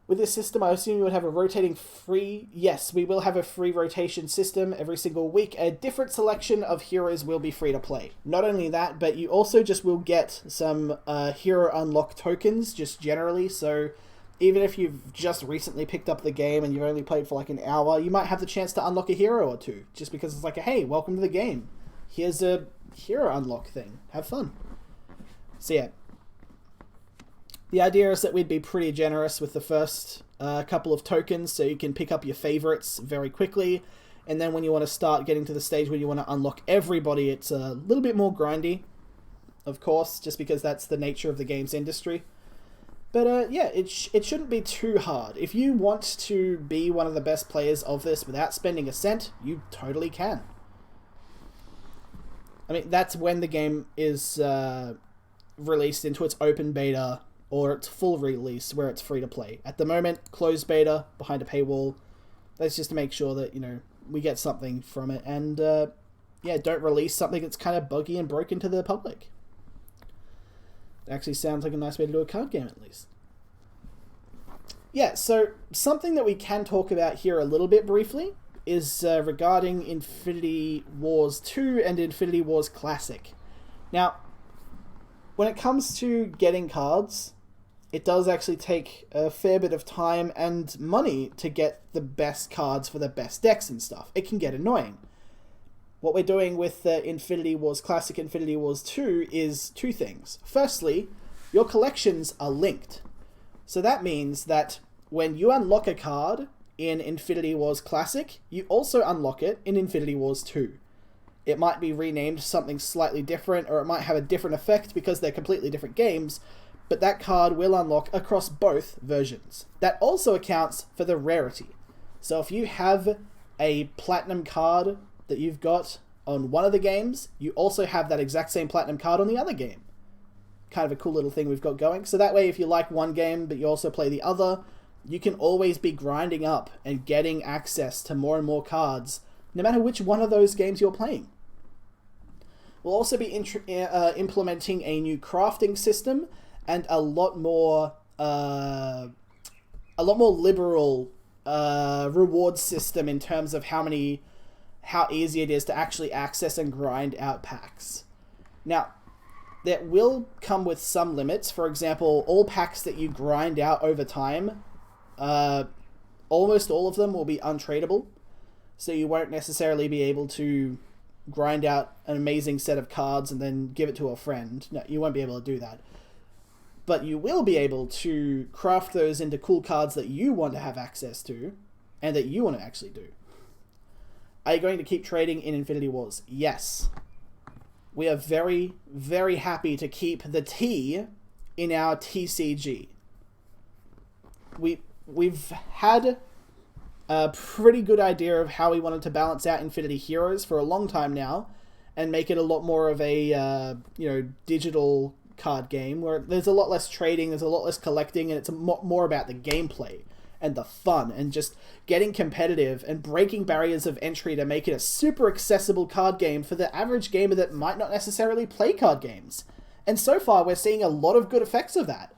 With this system, I assume you would have a rotating free... Yes, we will have a free rotation system every single week. A different selection of heroes will be free to play. Not only that, but you also just will get some hero unlock tokens, just generally. So even if you've just recently picked up the game and you've only played for like an hour, you might have the chance to unlock a hero or two. Just because it's like, hey, welcome to the game. Here's a hero unlock thing. Have fun. So yeah. The idea is that we'd be pretty generous with the first couple of tokens, so you can pick up your favorites very quickly, and then when you want to start getting to the stage where you want to unlock everybody, it's a little bit more grindy, of course, just because that's the nature of the games industry. But yeah, it shouldn't be too hard. If you want to be one of the best players of this without spending a cent, you totally can. I mean, that's when the game is released into its open beta, or its full release where it's free to play. At the moment, closed beta, behind a paywall. That's just to make sure that, you know, we get something from it. And, yeah, don't release something that's kind of buggy and broken to the public. It actually sounds like a nice way to do a card game, at least. Yeah, so something that we can talk about here a little bit briefly is regarding Infinity Wars 2 and Infinity Wars Classic. Now, when it comes to getting cards, it does actually take a fair bit of time and money to get the best cards for the best decks and stuff. It can get annoying. What we're doing with Infinity Wars Classic, Infinity Wars 2 is two things. Firstly, your collections are linked. So that means that when you unlock a card in Infinity Wars Classic, you also unlock it in Infinity Wars 2. It might be renamed something slightly different, or it might have a different effect because they're completely different games, but that card will unlock across both versions. That also accounts for the rarity. So if you have a platinum card that you've got on one of the games, you also have that exact same platinum card on the other game. Kind of a cool little thing we've got going. So that way, if you like one game but you also play the other, you can always be grinding up and getting access to more and more cards, no matter which one of those games you're playing. We'll also be implementing a new crafting system and a lot more liberal reward system in terms of how easy it is to actually access and grind out packs. Now, that will come with some limits. For example, all packs that you grind out over time, almost all of them will be untradeable, so you won't necessarily be able to grind out an amazing set of cards and then give it to a friend. No, you won't be able to do that. But you will be able to craft those into cool cards that you want to have access to, and that you want to actually do. Are you going to keep trading in Infinity Wars? Yes. We are very, very happy to keep the T in our TCG. We've had a pretty good idea of how we wanted to balance out Infinity Heroes for a long time now, and make it a lot more of a digital card game where there's a lot less trading, there's a lot less collecting, and it's more about the gameplay and the fun and just getting competitive and breaking barriers of entry to make it a super accessible card game for the average gamer that might not necessarily play card games. And so far, we're seeing a lot of good effects of that.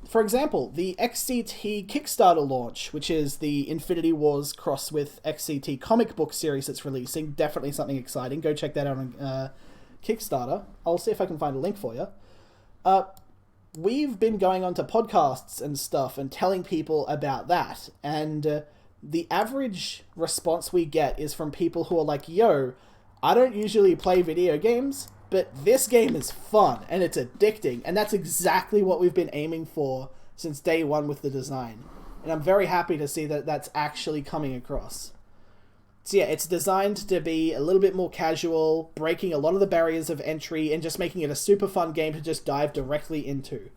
For example, the XCT Kickstarter launch, which is the Infinity Wars cross with XCT comic book series that's releasing, definitely something exciting. Go check that out on Kickstarter. I'll see if I can find a link for you. We've been going on to podcasts and stuff and telling people about that, and the average response we get is from people who are like, yo, I don't usually play video games, but this game is fun and it's addicting, and that's exactly what we've been aiming for since day one with the design. And I'm very happy to see that that's actually coming across. So yeah, it's designed to be a little bit more casual, breaking a lot of the barriers of entry and just making it a super fun game to just dive directly into.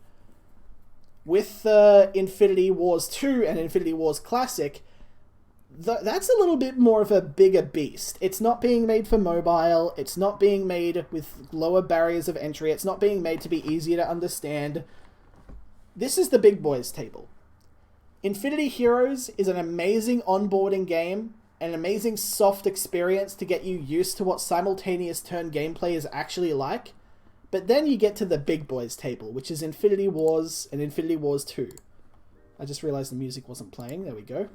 With Infinity Wars 2 and Infinity Wars Classic, that's a little bit more of a bigger beast. It's not being made for mobile, it's not being made with lower barriers of entry, it's not being made to be easier to understand. This is the big boys table. Infinity Heroes is an amazing onboarding game, an amazing soft experience to get you used to what simultaneous turn gameplay is actually like, but then you get to the big boys table, which is Infinity Wars and Infinity Wars 2. I just realized the music wasn't playing, there we go.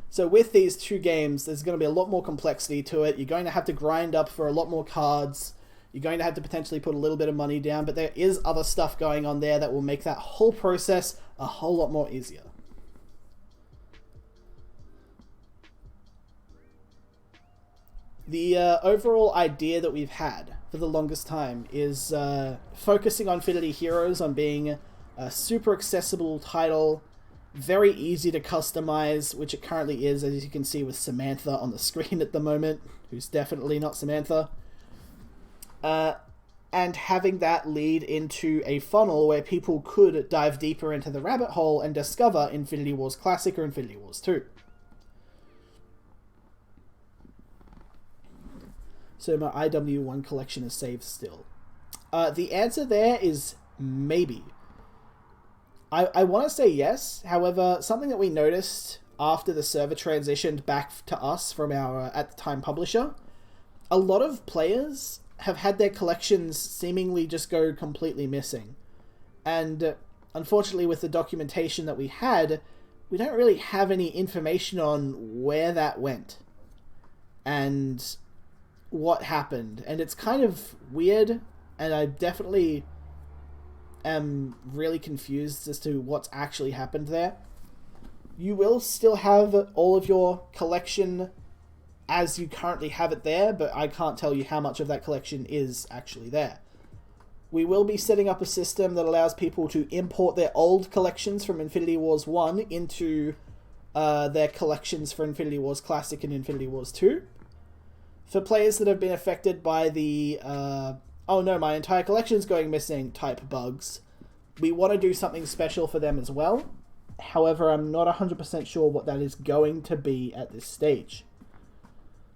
So with these two games, there's going to be a lot more complexity to it. You're going to have to grind up for a lot more cards. You're going to have to potentially put a little bit of money down, but there is other stuff going on there that will make that whole process a whole lot more easier. The overall idea that we've had for the longest time is focusing on Infinity Heroes on being a super accessible title, very easy to customize, which it currently is, as you can see with Samantha on the screen at the moment, who's definitely not Samantha. And having that lead into a funnel where people could dive deeper into the rabbit hole and discover Infinity Wars Classic or Infinity Wars 2. So my IW1 collection is saved still. The answer there is maybe. I want to say yes, however, something that we noticed after the server transitioned back to us from our, at the time, publisher, a lot of players have had their collections seemingly just go completely missing. And unfortunately with the documentation that we had, we don't really have any information on where that went and what happened. And it's kind of weird, and I definitely am really confused as to what's actually happened there. You will still have all of your collection as you currently have it there, but I can't tell you how much of that collection is actually there. We will be setting up a system that allows people to import their old collections from Infinity Wars 1 into their collections for Infinity Wars Classic and Infinity Wars 2. For players that have been affected by the oh no, my entire collection's going missing type bugs, we want to do something special for them as well. However, I'm not 100% sure what that is going to be at this stage.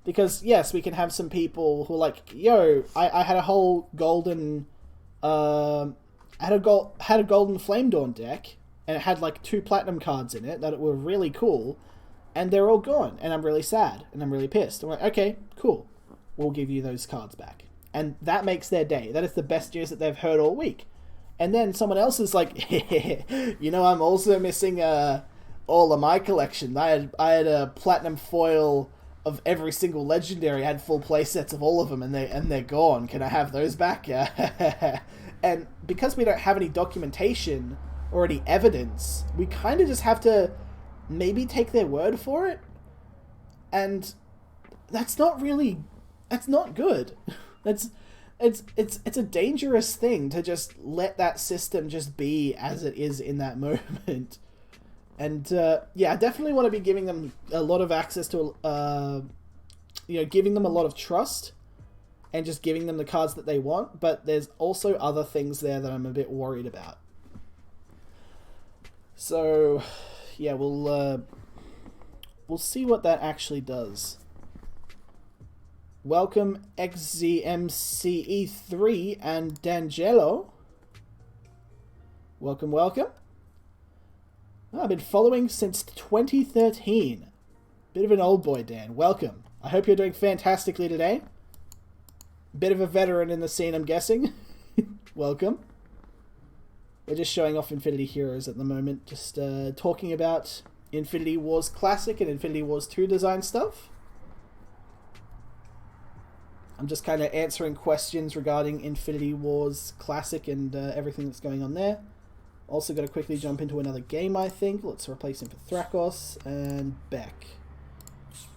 Because, yes, we can have some people who are like, yo, I had a whole golden... had a golden Flame Dawn deck, and it had like 2 platinum cards in it that were really cool, and they're all gone, and I'm really sad, and I'm really pissed. I'm like, okay, cool. We'll give you those cards back. And that makes their day. That is the best news that they've heard all week. And then someone else is like, you know, I'm also missing all of my collection. I had a platinum foil of every single legendary. I had full play sets of all of them, and they're gone. Can I have those back? And because we don't have any documentation or any evidence, we kind of just have to maybe take their word for it. And that's not good. It's a dangerous thing to just let that system just be as it is in that moment. And yeah, I definitely want to be giving them a lot of access to, giving them a lot of trust and just giving them the cards that they want. But there's also other things there that I'm a bit worried about. So yeah, we'll see what that actually does. Welcome XZMCE3 and D'Angelo. Welcome, welcome. I've been following since 2013. Bit of an old boy, Dan. Welcome. I hope you're doing fantastically today. Bit of a veteran in the scene, I'm guessing. Welcome. We're just showing off Infinity Heroes at the moment. Just talking about Infinity Wars Classic and Infinity Wars 2 design stuff. I'm just kind of answering questions regarding Infinity Wars Classic and everything that's going on there. Also got to quickly jump into another game, I think. Let's replace him for Thrakos and Beck.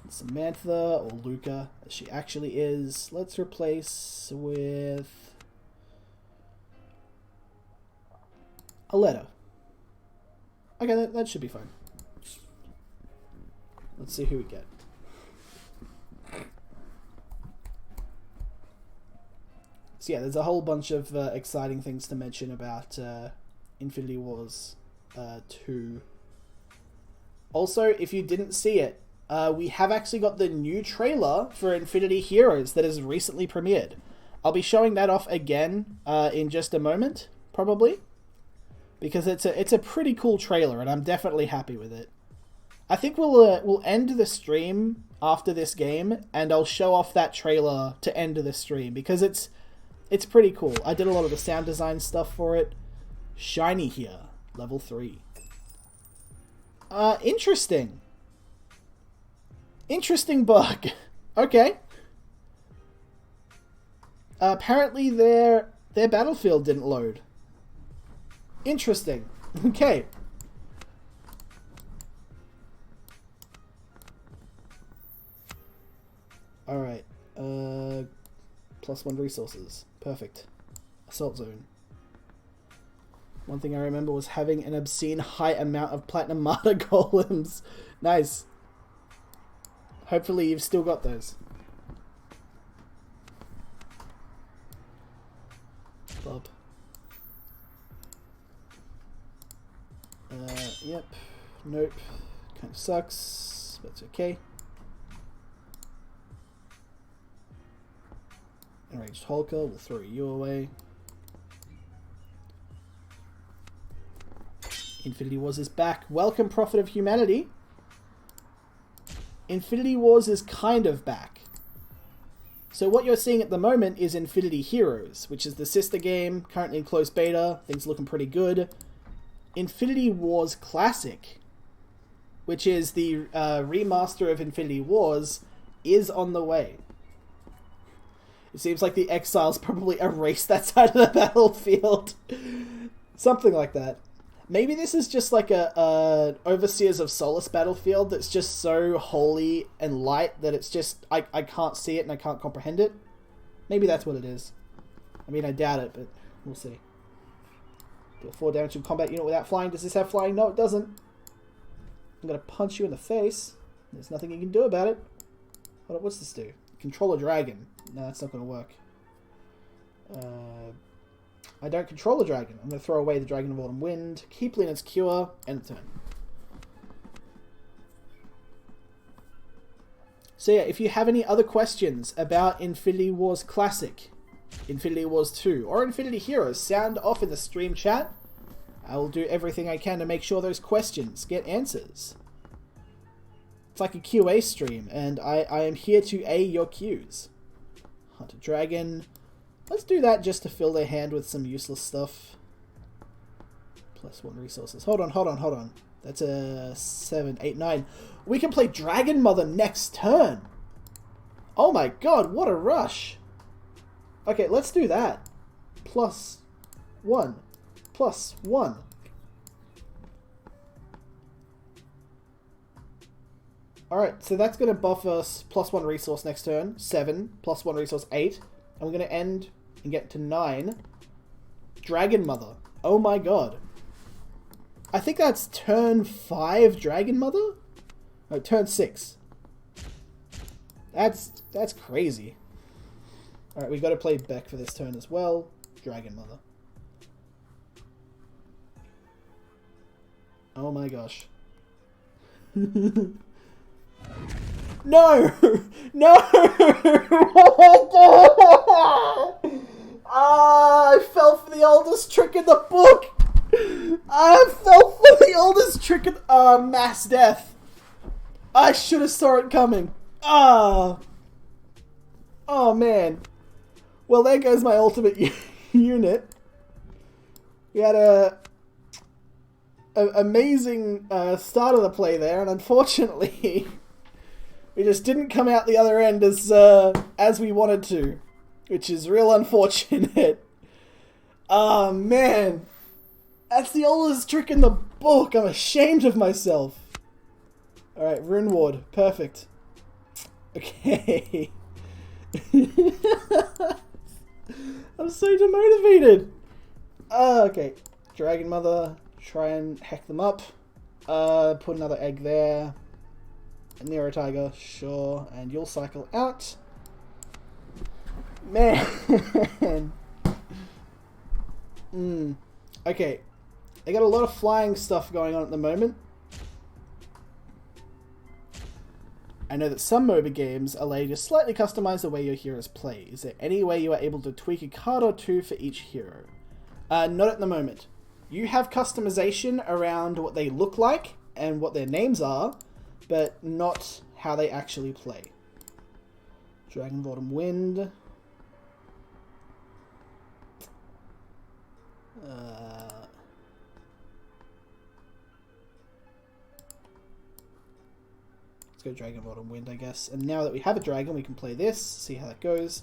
Samantha, or Luca, as she actually is. Let's replace with a letter. Okay, that should be fine. Let's see who we get. So yeah, there's a whole bunch of exciting things to mention about Infinity Wars 2. Also, if you didn't see it, we have actually got the new trailer for Infinity Heroes that has recently premiered. I'll be showing that off again in just a moment, probably, because it's a pretty cool trailer, and I'm definitely happy with it. I think we'll end the stream after this game, and I'll show off that trailer to end the stream, because it's pretty cool. I did a lot of the sound design stuff for it. Shiny here, level 3. Interesting. Interesting bug. Okay. Apparently their battlefield didn't load. Interesting. Okay. Alright. +1 resources. Perfect. Assault zone. One thing I remember was having an obscene high amount of platinum martyr golems. Nice. Hopefully you've still got those. Bob. Yep. Nope. Kind of sucks, but it's okay. Enraged Hulker, we'll throw you away. Infinity Wars is back. Welcome, Prophet of Humanity. Infinity Wars is kind of back. So what you're seeing at the moment is Infinity Heroes, which is the sister game, currently in closed beta. Things looking pretty good. Infinity Wars Classic, which is the remaster of Infinity Wars, is on the way. It seems like the Exiles probably erased that side of the battlefield. Something like that. Maybe this is just like a Overseers of Solace battlefield that's just so holy and light that it's just... I can't see it and I can't comprehend it. Maybe that's what it is. I mean, I doubt it, but we'll see. Deal 4 damage to a combat unit without flying. Does this have flying? No, it doesn't. I'm going to punch you in the face. There's nothing you can do about it. Hold on, what's this do? Control a dragon. No, that's not going to work. I don't control a dragon. I'm going to throw away the Dragon of Autumn Wind, keep Leonard's Cure, end of turn. So yeah, if you have any other questions about Infinity Wars Classic, Infinity Wars 2, or Infinity Heroes, sound off in the stream chat. I will do everything I can to make sure those questions get answers. It's like a QA stream, and I am here to A your Qs. Hunt a dragon. Let's do that just to fill their hand with some useless stuff. +1 resources. Hold on. That's a 7, 8, 9. We can play Dragon Mother next turn. Oh my god, what a rush. Okay, let's do that. +1. +1. Alright, so that's going to buff us +1 resource next turn. 7, +1 resource 8. And we're going to end and get to 9. Dragon Mother. Oh my god. I think that's turn 5 Dragon Mother? No, turn 6. That's crazy. Alright, we got to play Beck for this turn as well. Dragon Mother. Oh my gosh. No! No! I fell for the oldest trick in the book! I fell for the oldest trick in... mass death. I should have saw it coming. Oh man. Well, there goes my ultimate unit. We had a amazing start of the play there, and unfortunately... we just didn't come out the other end as we wanted to, which is real unfortunate. Oh man, that's the oldest trick in the book. I'm ashamed of myself. All right, Rune Ward, perfect. Okay. I'm so demotivated. Okay. Dragon Mother. Try and hack them up. Put another egg there. A Nero Tiger. Sure. And you'll cycle out. Man. Okay. They got a lot of flying stuff going on at the moment. I know that some MOBA games allow you to slightly customize the way your heroes play. Is there any way you are able to tweak a card or two for each hero? Not at the moment. You have customization around what they look like and what their names are, but not how they actually play. Dragon Bottom Wind. Let's go Dragon Bottom Wind, I guess. And now that we have a dragon, we can play this, see how that goes.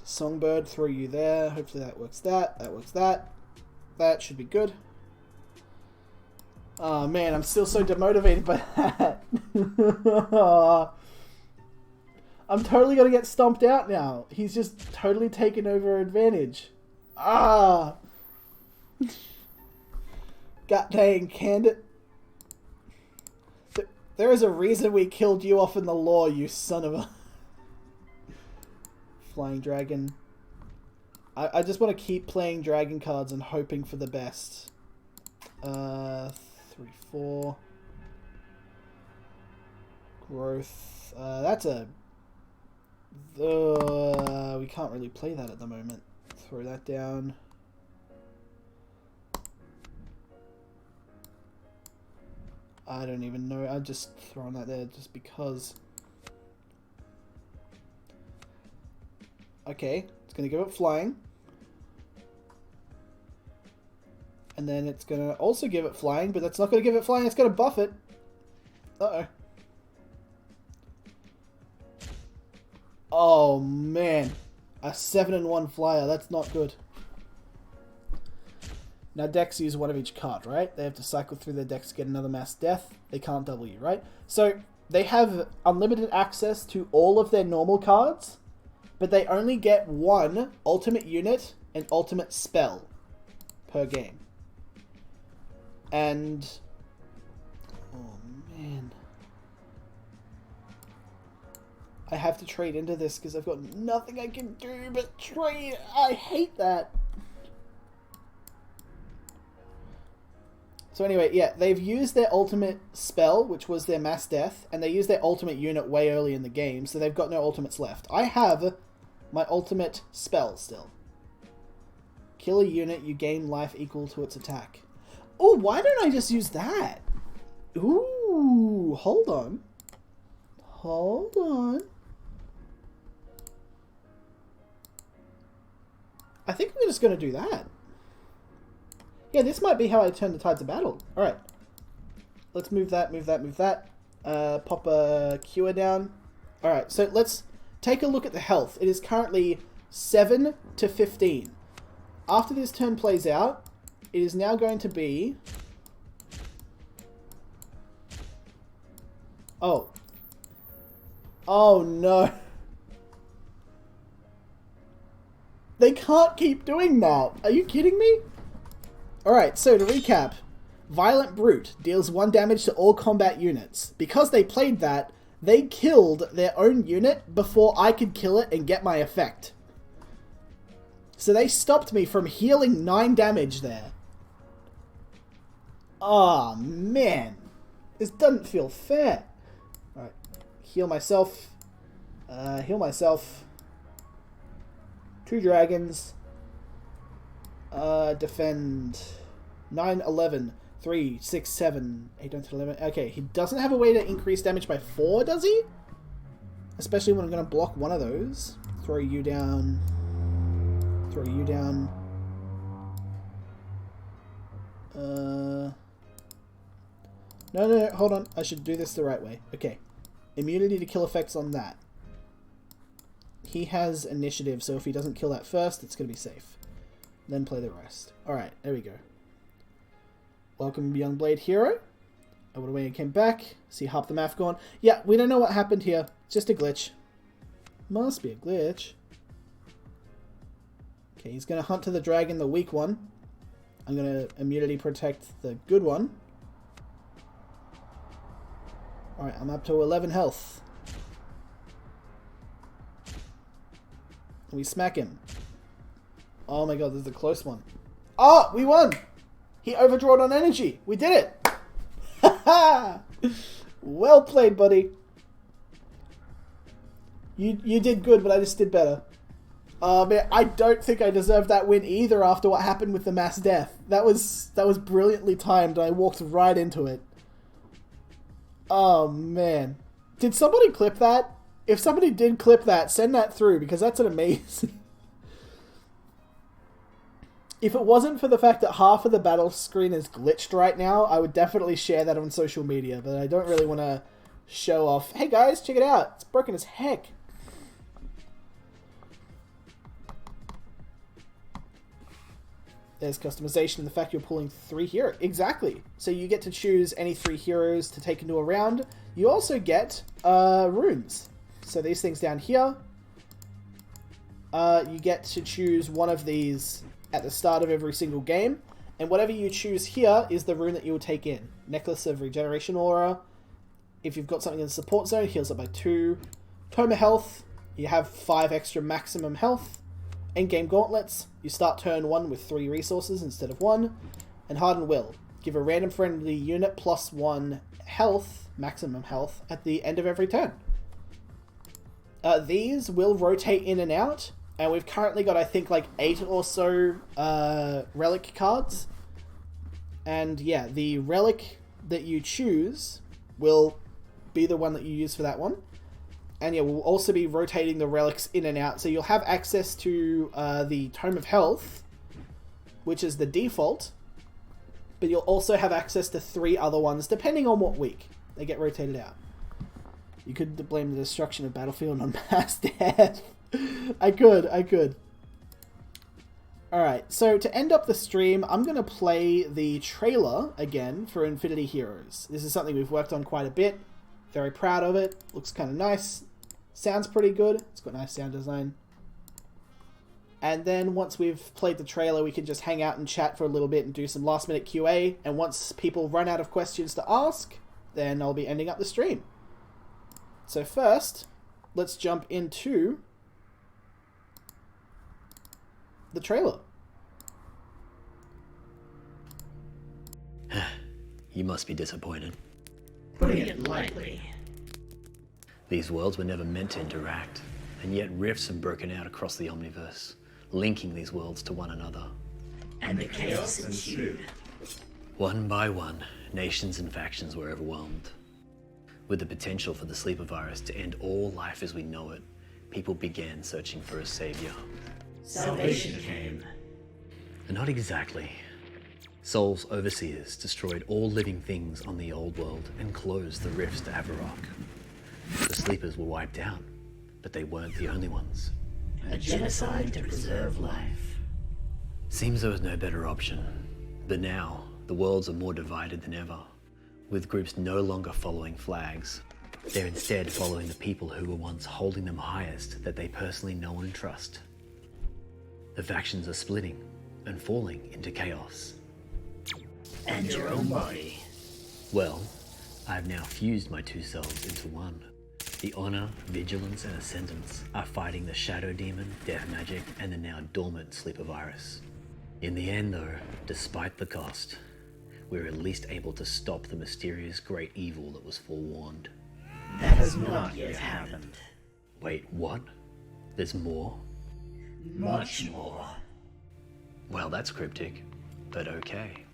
Songbird, throw you there. Hopefully that works that. That works that. That should be good. Oh man, I'm still so demotivated by that. I'm totally gonna get stomped out now. He's just totally taken over advantage. Ah! God dang, canned it. There is a reason we killed you off in the lore, you son of a... Flying Dragon. I just want to keep playing dragon cards and hoping for the best. 3, 4. Growth. That's a... we can't really play that at the moment. Throw that down. I don't even know. I'm just throwing that there just because. Okay, it's going to give it flying. And then it's going to also give it flying, but that's not going to give it flying. It's going to buff it. Uh-oh. Oh, man. A 7-in-1 flyer. That's not good. Now decks use one of each card, right? They have to cycle through their decks to get another mass death. They can't double you, right? So they have unlimited access to all of their normal cards, but they only get one ultimate unit and ultimate spell per game. And... oh, man. I have to trade into this because I've got nothing I can do but trade. I hate that. So anyway, yeah, they've used their ultimate spell, which was their mass death, and they used their ultimate unit way early in the game, so they've got no ultimates left. I have my ultimate spell still. Kill a unit, you gain life equal to its attack. Oh, why don't I just use that? Ooh, hold on. Hold on. I think I'm just going to do that. Yeah, this might be how I turn the tides of battle. Alright. Let's move that, move that, move that. Pop a cure down. Alright, so let's take a look at the health. It is currently 7 to 15. After this turn plays out, it is now going to be... oh. Oh no. They can't keep doing that. Are you kidding me? Alright, so to recap. Violent Brute deals 1 damage to all combat units. Because they played that, they killed their own unit before I could kill it and get my effect. So they stopped me from healing 9 damage there. Aw, oh, man. This doesn't feel fair. Alright, heal myself. Heal myself. 2 dragons. Defend. 9, 11, 3, 6, 7, 8, 9, 10, 11. Okay, he doesn't have a way to increase damage by 4, does he? Especially when I'm going to block one of those. Throw you down. Throw you down. No, hold on. I should do this the right way. Okay. Immunity to kill effects on that. He has initiative, so if he doesn't kill that first, it's going to be safe. Then play the rest. Alright, there we go. Welcome, Young Blade Hero. I would have waited, came back. See half the map gone. Yeah, we don't know what happened here. It's just a glitch. Must be a glitch. Okay, he's going to hunt to the dragon, the weak one. I'm going to immunity protect the good one. Alright, I'm up to 11 health. We smack him. Oh my god, this is a close one. Oh, we won! He overdrawed on energy. We did it! Haha! Well played, buddy. You did good, but I just did better. Man, I don't think I deserved that win either after what happened with the mass death. That was brilliantly timed, and I walked right into it. Oh, man. Did somebody clip that? If somebody did clip that, send that through, because that's an amazing... If it wasn't for the fact that half of the battle screen is glitched right now, I would definitely share that on social media, but I don't really want to show off. Hey guys, check it out. It's broken as heck. There's customization in the fact you're pulling 3 heroes. Exactly. So you get to choose any 3 heroes to take into a round. You also get runes. So these things down here. You get to choose one of these at the start of every single game. And whatever you choose here is the rune that you will take in. Necklace of Regeneration Aura. If you've got something in the support zone, heals up by 2. Tome of Health. You have 5 extra maximum health. Endgame Gauntlets, you start turn 1 with 3 resources instead of 1. And Hardened Will, give a random friendly unit +1 health, maximum health, at the end of every turn. These will rotate in and out, and we've currently got, I think, like 8 or so relic cards. And yeah, the relic that you choose will be the one that you use for that one. And yeah, we'll also be rotating the relics in and out. So you'll have access to the Tome of Health, which is the default. But you'll also have access to 3 other ones, depending on what week they get rotated out. You could blame the destruction of Battlefield on mass death. I could. Alright, so to end up the stream, I'm going to play the trailer again for Infinity Heroes. This is something we've worked on quite a bit. Very proud of it. Looks kind of nice. Sounds pretty good. It's got nice sound design. And then once we've played the trailer, we can just hang out and chat for a little bit and do some last minute QA. And once people run out of questions to ask, then I'll be ending up the stream. So first, let's jump into the trailer.
You must be disappointed.
Putting it lightly.
These worlds were never meant to interact, and yet rifts have broken out across the Omniverse, linking these worlds to one another.
And the chaos ensued.
One by one, nations and factions were overwhelmed. With the potential for the sleeper virus to end all life as we know it, people began searching for a savior.
Salvation came.
Not exactly. Sol's overseers destroyed all living things on the old world and closed the rifts to Avarok. The sleepers were wiped out, but they weren't the only ones.
A genocide to preserve life.
Seems there was no better option. But now, the worlds are more divided than ever, with groups no longer following flags. They're instead following the people who were once holding them highest that they personally know and trust. The factions are splitting and falling into chaos.
And your own body.
Well, I've now fused my 2 selves into one. The Honor, Vigilance, and Ascendance are fighting the Shadow Demon, Death Magic, and the now dormant Sleeper Virus. In the end though, despite the cost, we're at least able to stop the mysterious great evil that was forewarned.
That has not yet happened.
Wait, what? There's more?
Much more.
Well, that's cryptic, but okay.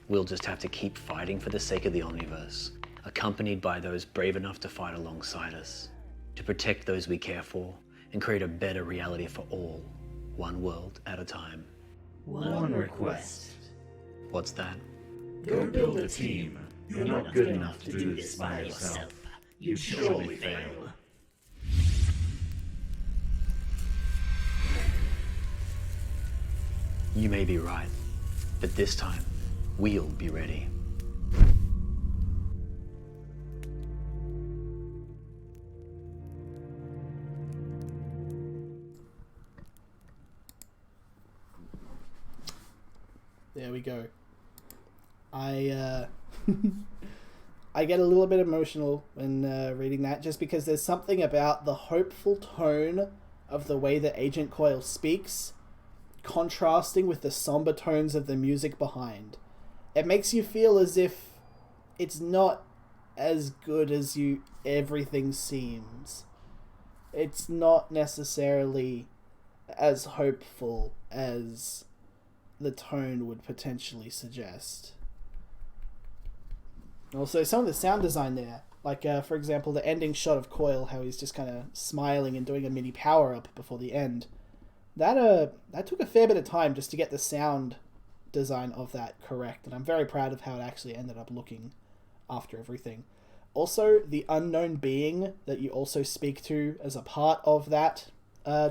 We'll just have to keep fighting for the sake of the Omniverse, accompanied by those brave enough to fight alongside us, to protect those we care for, and create a better reality for all, one world at a time.
One request.
What's that?
Go build a team. You're not good enough to do this by yourself. You'd surely fail.
You may be right, but this time, we'll be ready.
There we go. I I get a little bit emotional when reading that, just because there's something about the hopeful tone of the way that Agent Coyle speaks, contrasting with the somber tones of the music behind. It makes you feel as if it's not as good as everything seems. It's not necessarily as hopeful as the tone would potentially suggest. Also, some of the sound design there, like for example, the ending shot of Coyle, how he's just kind of smiling and doing a mini power up before the end. That took a fair bit of time just to get the sound design of that correct, and I'm very proud of how it actually ended up looking after everything. Also, the unknown being that you also speak to as a part of that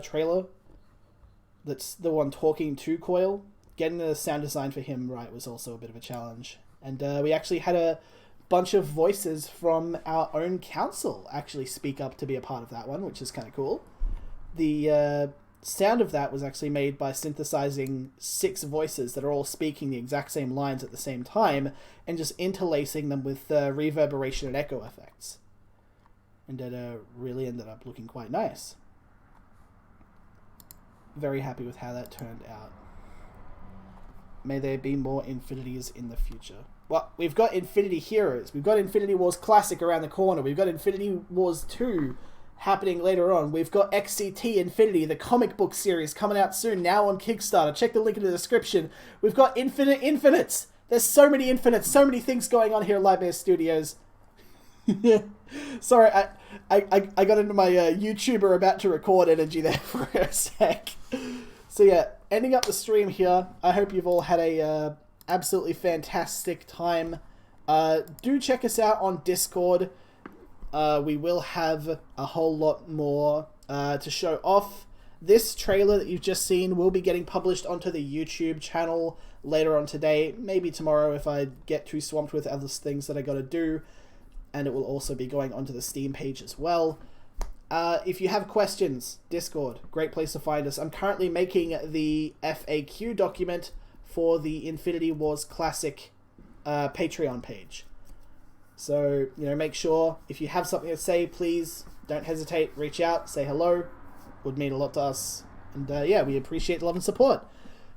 trailer, that's the one talking to Coyle, getting the sound design for him right was also a bit of a challenge. And we actually had a bunch of voices from our own council actually speak up to be a part of that one, which is kind of cool. The sound of that was actually made by synthesizing 6 voices that are all speaking the exact same lines at the same time and just interlacing them with reverberation and echo effects. And it really ended up looking quite nice. Very happy with how that turned out. May there be more Infinities in the future. Well, we've got Infinity Heroes. We've got Infinity Wars Classic around the corner. We've got Infinity Wars 2 happening later on. We've got XCT Infinity, the comic book series, coming out soon, now on Kickstarter. Check the link in the description. We've got Infinite Infinites. There's so many infinites, so many things going on here at Lightbear Studios. Sorry, I got into my YouTuber about to record energy there for a sec. So yeah, ending up the stream here. I hope you've all had a absolutely fantastic time. Do check us out on Discord. We will have a whole lot more to show off. This trailer that you've just seen will be getting published onto the YouTube channel later on today, maybe tomorrow if I get too swamped with other things that I gotta do. And it will also be going onto the Steam page as well. If you have questions, Discord, great place to find us. I'm currently making the FAQ document for the Infinity Wars Classic Patreon page. So, make sure if you have something to say, please don't hesitate, reach out, say hello. Would mean a lot to us. And yeah, we appreciate the love and support.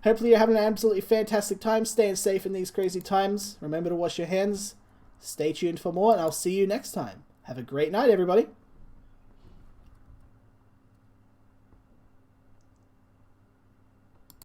Hopefully you're having an absolutely fantastic time, staying safe in these crazy times. Remember to wash your hands. Stay tuned for more, and I'll see you next time. Have a great night, everybody.